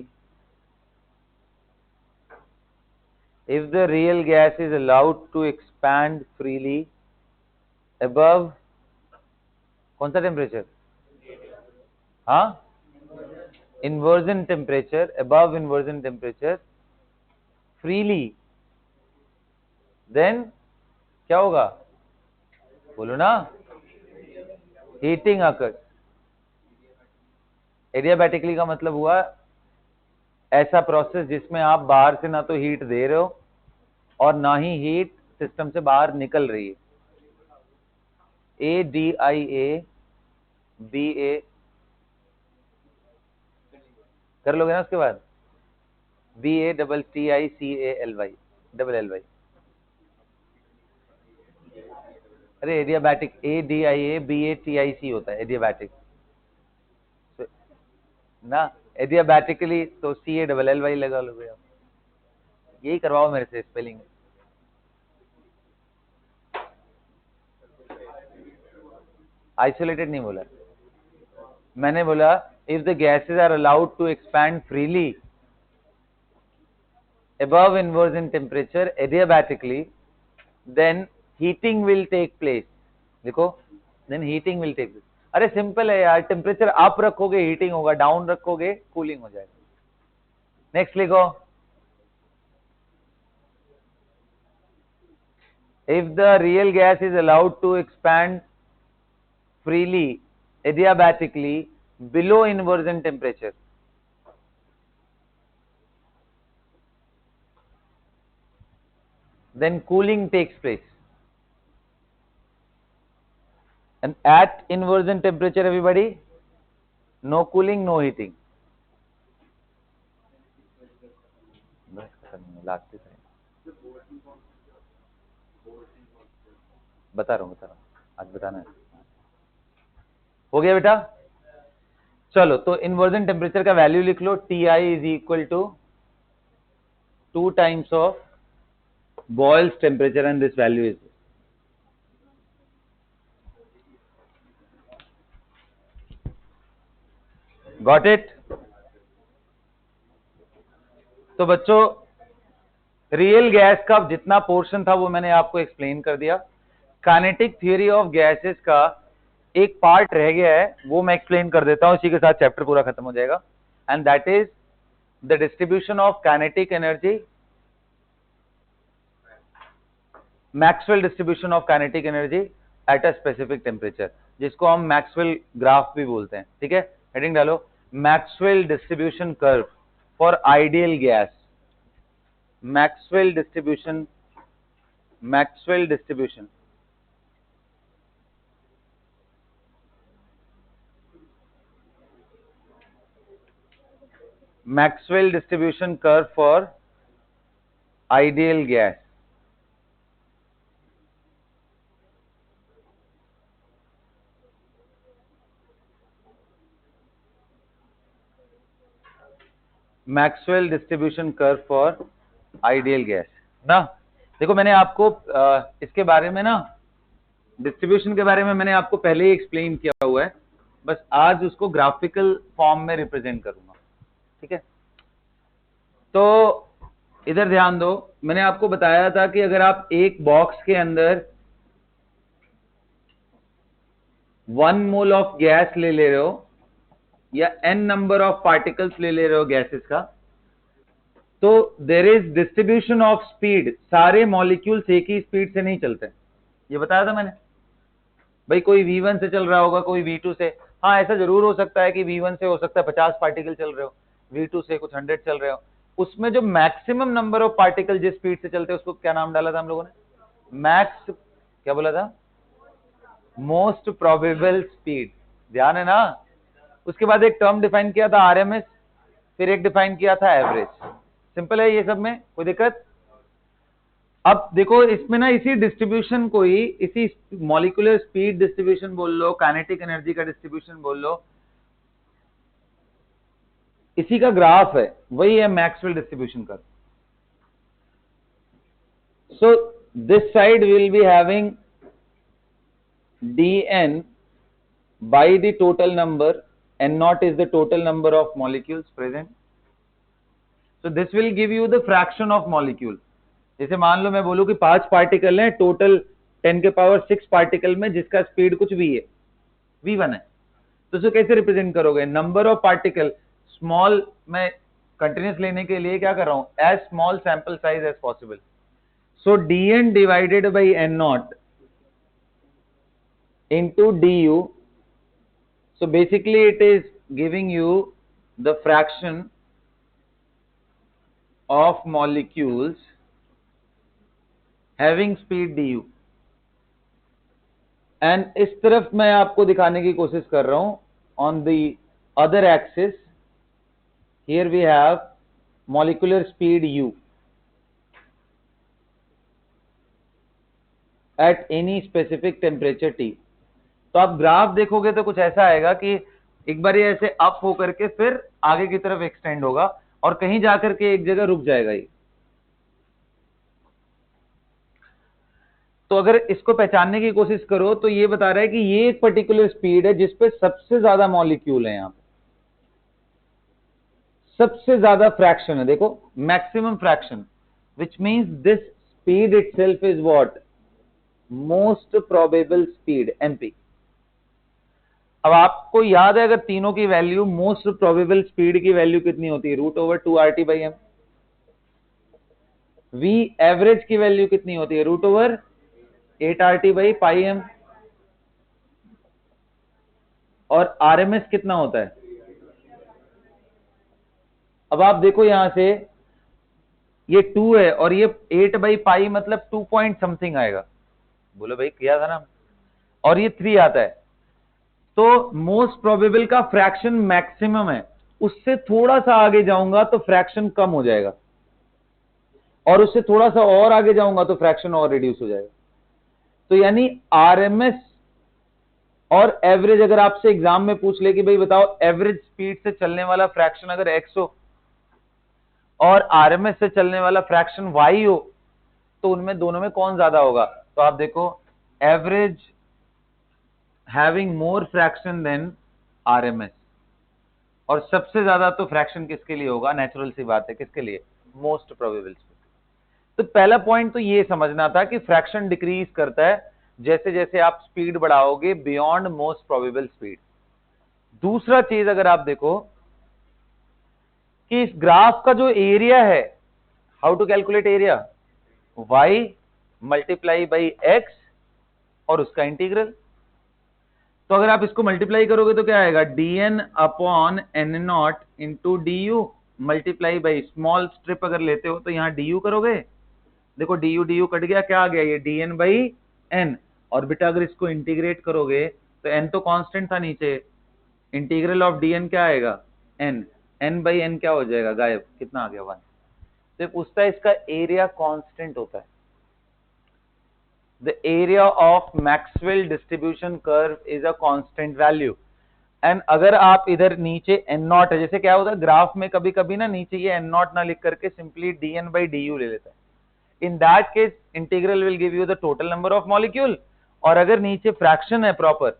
if the real gas is allowed to expand freely above कौन सा temperature, हाँ, inversion temperature, above inversion temperature freely, then क्या होगा, बोलो ना, heating occurs। Adiabatically का मतलब हुआ ऐसा प्रोसेस जिसमें आप बाहर से ना तो हीट दे रहे हो और ना ही हीट सिस्टम से बाहर निकल रही है। ADIABA कर लोगे ना उसके बाद, BATTICALY डबल LY, अरे एडियाबैटिक ADIABATIC होता है एडियाबैटिक ना, एडियाबैटिकली तो CALLY लगा लोगे आप, यही करवाओ मेरे से स्पेलिंग। आइसोलेटेड नहीं बोला मैंने, बोला if the gases are allowed to expand freely above inversion temperature adiabatically, then heating will take place। देखो, then heating will take place। अरे सिंपल है यार, टेम्परेचर अप रखोगे हीटिंग होगा, डाउन रखोगे कूलिंग हो जाएगा। नेक्स्ट लिखो, if the real gas is allowed to expand freely adiabatically below inversion temperature, then cooling takes place, and at inversion temperature everybody, no cooling no heating। बता रहा हूँ आज बताना है। हो गया बेटा, चलो तो इन्वर्जन टेम्परेचर का वैल्यू लिख लो, Ti is equal to 2 times of boils temperature and this value is, got it। तो बच्चों रियल गैस का जितना पोर्शन था वो मैंने आपको एक्सप्लेन कर दिया। काइनेटिक थ्योरी ऑफ गैसेस का एक पार्ट रह गया है, वो मैं एक्सप्लेन कर देता हूं, इसी के साथ चैप्टर पूरा खत्म हो जाएगा। And that is the distribution of kinetic energy, Maxwell distribution of kinetic energy at a specific temperature, जिसको हम मैक्सवेल ग्राफ भी बोलते हैं। ठीक है, हेडिंग डालो, Maxwell distribution curve for ideal gas. Maxwell distribution, Maxwell distribution Maxwell distribution curve for ideal gas। Maxwell distribution curve for ideal gas ना। देखो मैंने आपको इसके बारे में ना डिस्ट्रीब्यूशन के बारे में मैंने आपको पहले ही एक्सप्लेन किया हुआ है, बस आज उसको ग्राफिकल फॉर्म में रिप्रेजेंट करूंगा, ठीक है। तो इधर ध्यान दो, मैंने आपको बताया था कि अगर आप एक बॉक्स के अंदर 1 मोल ऑफ गैस ले रहे हो या n नंबर ऑफ पार्टिकल्स ले रहे हो गैसेस का, तो there is distribution of speed. सारे मॉलिक्यूल्स एक ही स्पीड से नहीं चलते, ये बताया था मैंने। भाई कोई v1 से चल रहा होगा, कोई v2 से। हाँ, ऐसा जरूर हो सकता है कि v1 से हो सकता है 50 पार्टिकल चल रहे हो, v2 से कुछ 100 चल रहे हो। उसमें जो मैक्सिमम नंबर ऑफ पार्टिकल जिस स्पीड से चलते हैं उसको क्या नाम डाला था हम लोगों ने? मैक्स, क्या बोला था? मोस्ट प्रोबेबल स्पीड, ध्यान है ना। उसके बाद एक टर्म डिफाइन किया था आरएमएस, फिर एक डिफाइन किया था एवरेज। सिंपल है ये सब में, कोई दिक्कत? अब देखो इसमें ना इसी डिस्ट्रीब्यूशन को ही, इसी मॉलिक्यूलर स्पीड डिस्ट्रीब्यूशन बोल लो, काइनेटिक एनर्जी का डिस्ट्रीब्यूशन बोल लो, इसी का ग्राफ है, वही है मैक्सवेल डिस्ट्रीब्यूशन का। So this side will be having dn by the total number, n naught is the total number of molecules present. So this will give you the fraction of molecule. जैसे मान लो मैं बोलूं कि 5 particle हैं total 10 के power 6 particle में, जिसका speed कुछ v है, v1 है, तो उसे कैसे रिप्रेजेंट करोगे? नंबर ऑफ पार्टिकल स्मॉल में कंटिन्यूस लेने के लिए क्या कर रहा हूं? As small sample size as possible. So dn divided by n naught into du. So basically it is giving you the fraction of molecules having speed du. And इस तरफ मैं आपको दिखाने की कोशिश कर रहा हूं, on the other axis here we have molecular speed u at any specific temperature T. तो आप ग्राफ देखोगे तो कुछ ऐसा आएगा कि एक बार ये ऐसे अप होकर के फिर आगे की तरफ एक्सटेंड होगा और कहीं जाकर के एक जगह रुक जाएगा ये। तो अगर इसको पहचानने की कोशिश करो तो ये बता रहा है कि ये एक पर्टिकुलर स्पीड है जिसपे सबसे ज्यादा मॉलिक्यूल है, यहां पे सबसे ज्यादा फ्रैक्शन है, देखो maximum fraction, which means this speed itself is what? Most probable speed, MP. अब आपको याद है अगर तीनों की वैल्यू, मोस्ट प्रोबेबल स्पीड की वैल्यू कितनी होती है? √2RT/m। वी एवरेज की वैल्यू कितनी होती है? √8RT/m। और आरएमएस कितना होता है? अब आप देखो यहां से ये 2 है और ये 8/π मतलब 2 पॉइंट समथिंग आएगा। बोलो भाई किया था ना। और ये 3 आता है, तो मोस्ट प्रोबेबल का फ्रैक्शन मैक्सिमम है, उससे थोड़ा सा आगे जाऊंगा तो फ्रैक्शन कम हो जाएगा, और उससे थोड़ा सा और आगे जाऊंगा तो फ्रैक्शन और रिड्यूस हो जाएगा। तो यानी आरएमएस और एवरेज, अगर आपसे एग्जाम में पूछ ले कि भाई बताओ एवरेज स्पीड से चलने वाला फ्रैक्शन अगर x हो और आरएमएस से चलने वाला फ्रैक्शन y हो, तो उनमें दोनों में कौन ज्यादा होगा? तो आप देखो average having more fraction than RMS, और सबसे ज्यादा तो फ्रैक्शन किसके लिए होगा? नेचुरल सी बात है, किसके लिए? Most probable speed. तो पहला पॉइंट तो ये समझना था कि फ्रैक्शन डिक्रीज करता है जैसे जैसे आप स्पीड बढ़ाओगे बियॉन्ड मोस्ट प्रोबेबल स्पीड। दूसरा चीज अगर आप देखो कि इस ग्राफ का जो एरिया है, how to calculate area? y multiply by x और उसका इंटीग्रल। तो अगर आप इसको मल्टीप्लाई करोगे तो क्या आएगा? dn/n0 into du multiply by small strip अगर लेते हो तो यहां du करोगे, देखो du कट गया, क्या आ गया? ये dn/n। और बेटा अगर इसको इंटीग्रेट करोगे तो n तो कांस्टेंट था नीचे, इंटीग्रल ऑफ dn क्या आएगा? n, n/n क्या हो जाएगा? गायब, कितना आ गया? 1। तो पूछता है इसका एरिया कांस्टेंट होता है। The area of Maxwell distribution curve is a constant value. And अगर आप इधर नीचे n0 है, जैसे क्या होता है ग्राफ में कभी कभी ना नीचे ये n0 ना लिख करके सिंपली dn/du ले लेता है। In that case, integral will give you the total number of molecule, और अगर नीचे फ्रैक्शन है proper,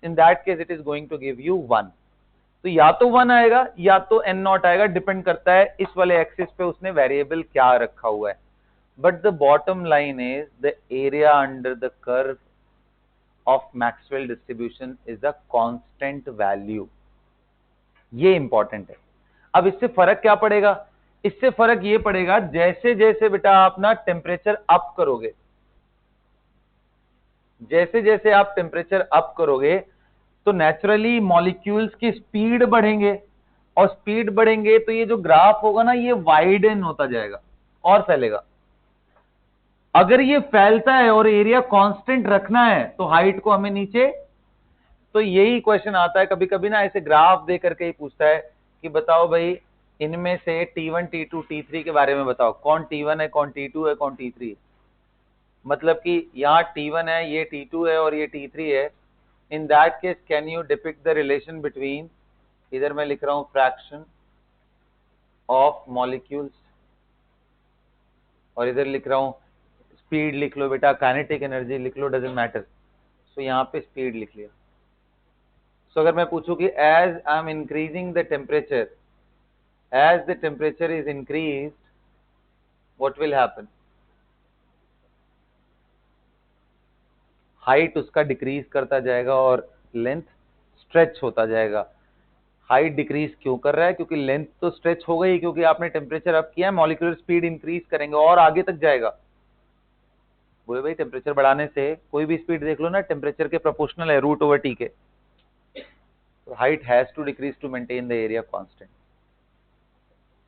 in that case it is going to give you 1। तो या तो 1 आएगा या तो n नॉट आएगा, डिपेंड करता है इस वाले एक्सिस पे उसने वेरिएबल क्या रखा हुआ है। But the bottom line is the area under the curve of Maxwell distribution is a constant value. ये इंपॉर्टेंट है। अब इससे फर्क क्या पड़ेगा? इससे फर्क ये पड़ेगा जैसे जैसे बेटा आप ना टेम्परेचर अप करोगे, जैसे जैसे आप टेम्परेचर अप करोगे तो नेचुरली मॉलिक्यूल्स की स्पीड बढ़ेंगे, और स्पीड बढ़ेंगे तो ये जो ग्राफ होगा ना ये वाइडन होता जाएगा और फैलेगा। अगर ये फैलता है और एरिया कांस्टेंट रखना है तो हाइट को हमें नीचे, तो यही क्वेश्चन आता है कभी कभी ना, ऐसे ग्राफ दे करके ही पूछता है कि बताओ भाई इनमें से T1 T2 T3 के बारे में बताओ, कौन T1 है, कौन T2 है, कौन T3 है। मतलब कि यहाँ T1 है, ये T2 है और ये T3 है। इन that case can you depict the relation between, इधर मैं लिख रहा हूं फ्रैक्शन ऑफ मॉलिक्यूल्स और इधर लिख रहा हूं स्पीड, लिख लो बेटा, काइनेटिक एनर्जी लिख लो, डजेंट मैटर। सो यहाँ पे स्पीड लिख लिया। सो अगर मैं पूछूं कि as I am increasing the temperature, as the temperature is increased, what will happen? Height उसका डिक्रीज करता जाएगा और लेंथ स्ट्रेच होता जाएगा। हाइट डिक्रीज क्यों कर रहा है? क्योंकि लेंथ तो स्ट्रेच हो गई, क्योंकि आपने टेम्परेचर अप किया है, मॉलिक्यूलर स्पीड इंक्रीज करेंगे और आगे तक जाएगा। बोले भाई टेम्परेचर बढ़ाने से कोई भी स्पीड देख लो ना, टेम्परेचर के प्रोपोर्शनल है, √/T के। तो height has to decrease to maintain the area constant.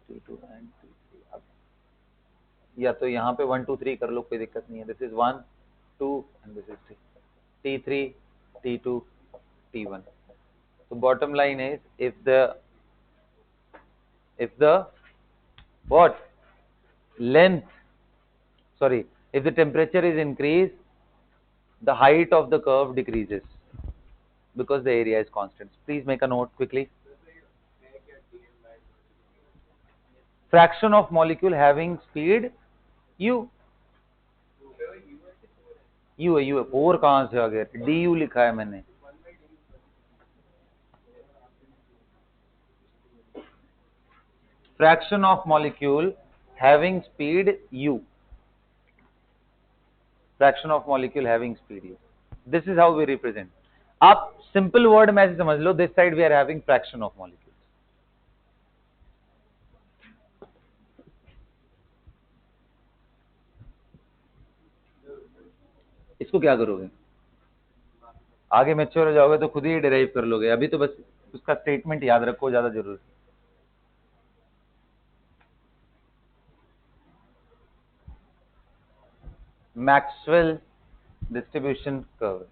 T2 and T3, अब या तो यहाँ पे 1 2 3 कर लो, कोई दिक्कत नहीं है। This is 1 2 and this is 3, T3 T2 T1। तो bottom line is if the what length, sorry, if the temperature is increased, the height of the curve decreases because the area is constant. Please make a note quickly. Fraction of molecule having speed u, u है, u है, और कहां से आ गया? du लिखा है मैंने। Fraction of molecule having speed u, fraction of molecule having speed u, this is how we represent. आप सिंपल वर्ड में ऐसे समझ लो, this side we are having fraction of molecule. इसको क्या करोगे? आगे मैच्योर हो जाओगे तो खुद ही डिराइव कर लोगे, अभी तो बस उसका स्टेटमेंट याद रखो, ज्यादा जरूरी। Maxwell distribution curve.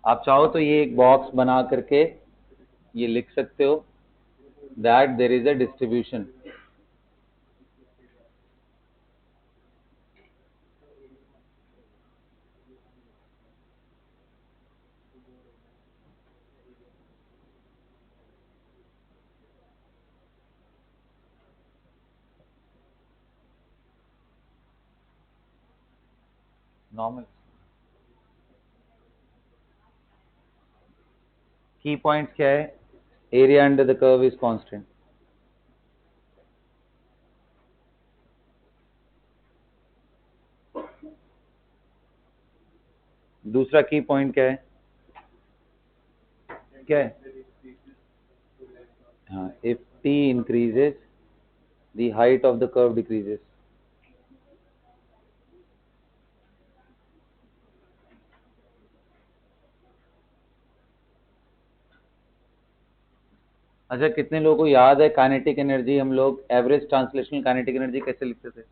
आप चाहो तो ये एक बॉक्स बना करके ये लिख सकते हो that there is a distribution. Normal key points क्या है? Area under the curve is constant. दूसरा की पॉइंट क्या है? क्या है? हाँ, if t increases the height of the curve decreases। अच्छा, कितने लोगों को याद है काइनेटिक एनर्जी? हम लोग एवरेज ट्रांसलेशनल काइनेटिक एनर्जी कैसे लिखते थे?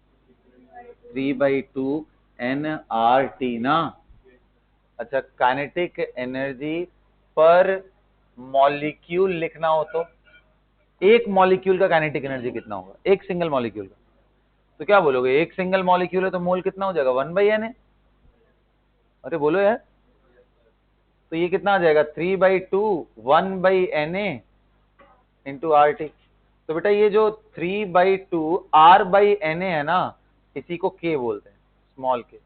3/2 nRT ना। अच्छा, काइनेटिक एनर्जी पर मॉलिक्यूल लिखना हो तो एक मॉलिक्यूल का काइनेटिक एनर्जी कितना होगा? एक सिंगल मॉलिक्यूल का। तो क्या बोलोगे? एक सिंगल मॉलिक्यूल है तो मोल कितना हो जाएगा? 1/Na। अरे बोलो यार, तो ये कितना आ जाएगा? 3/2 1/Na इंटू RT। तो बेटा ये जो 3/2 R/Na है ना, इसी को के बोलते हैं, स्मॉल के।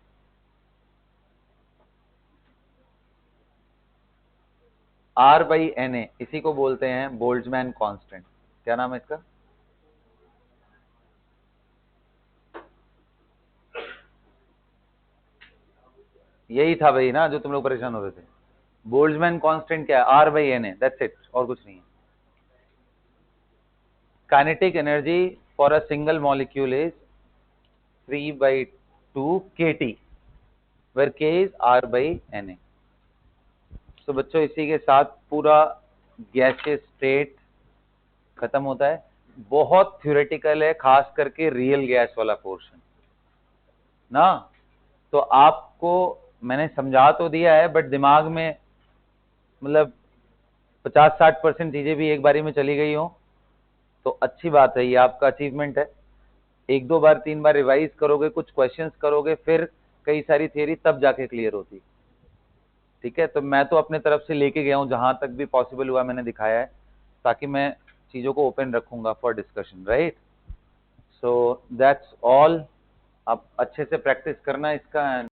आर बाई एन ए, इसी को बोलते हैं बोल्ट्जमैन कांस्टेंट। क्या नाम है इसका? यही था भाई ना जो तुम लोग परेशान हो रहे थे। बोल्ट्जमैन कांस्टेंट क्या है? R by N A, that's it, और कुछ नहीं है। Kinetic energy for a single molecule is 3/2 kT, where k is r by Na। तो बच्चों इसी के साथ पूरा गैसियस स्टेट खत्म होता है। बहुत थ्योरेटिकल है, खास करके रियल गैस वाला पोर्शन ना। तो आपको मैंने समझा तो दिया है, बट दिमाग में मतलब 50-60% चीजें भी एक बारी में चली गई हो तो अच्छी बात है, ये आपका अचीवमेंट है। एक दो बार तीन बार रिवाइज करोगे, कुछ क्वेश्चंस करोगे, फिर कई सारी थियरी तब जाके क्लियर होती। ठीक है, तो मैं तो अपने तरफ से लेके गया हूं, जहां तक भी पॉसिबल हुआ मैंने दिखाया है, ताकि मैं चीजों को ओपन रखूंगा for discussion, right. So that's all. आप अच्छे से प्रैक्टिस करना इसका।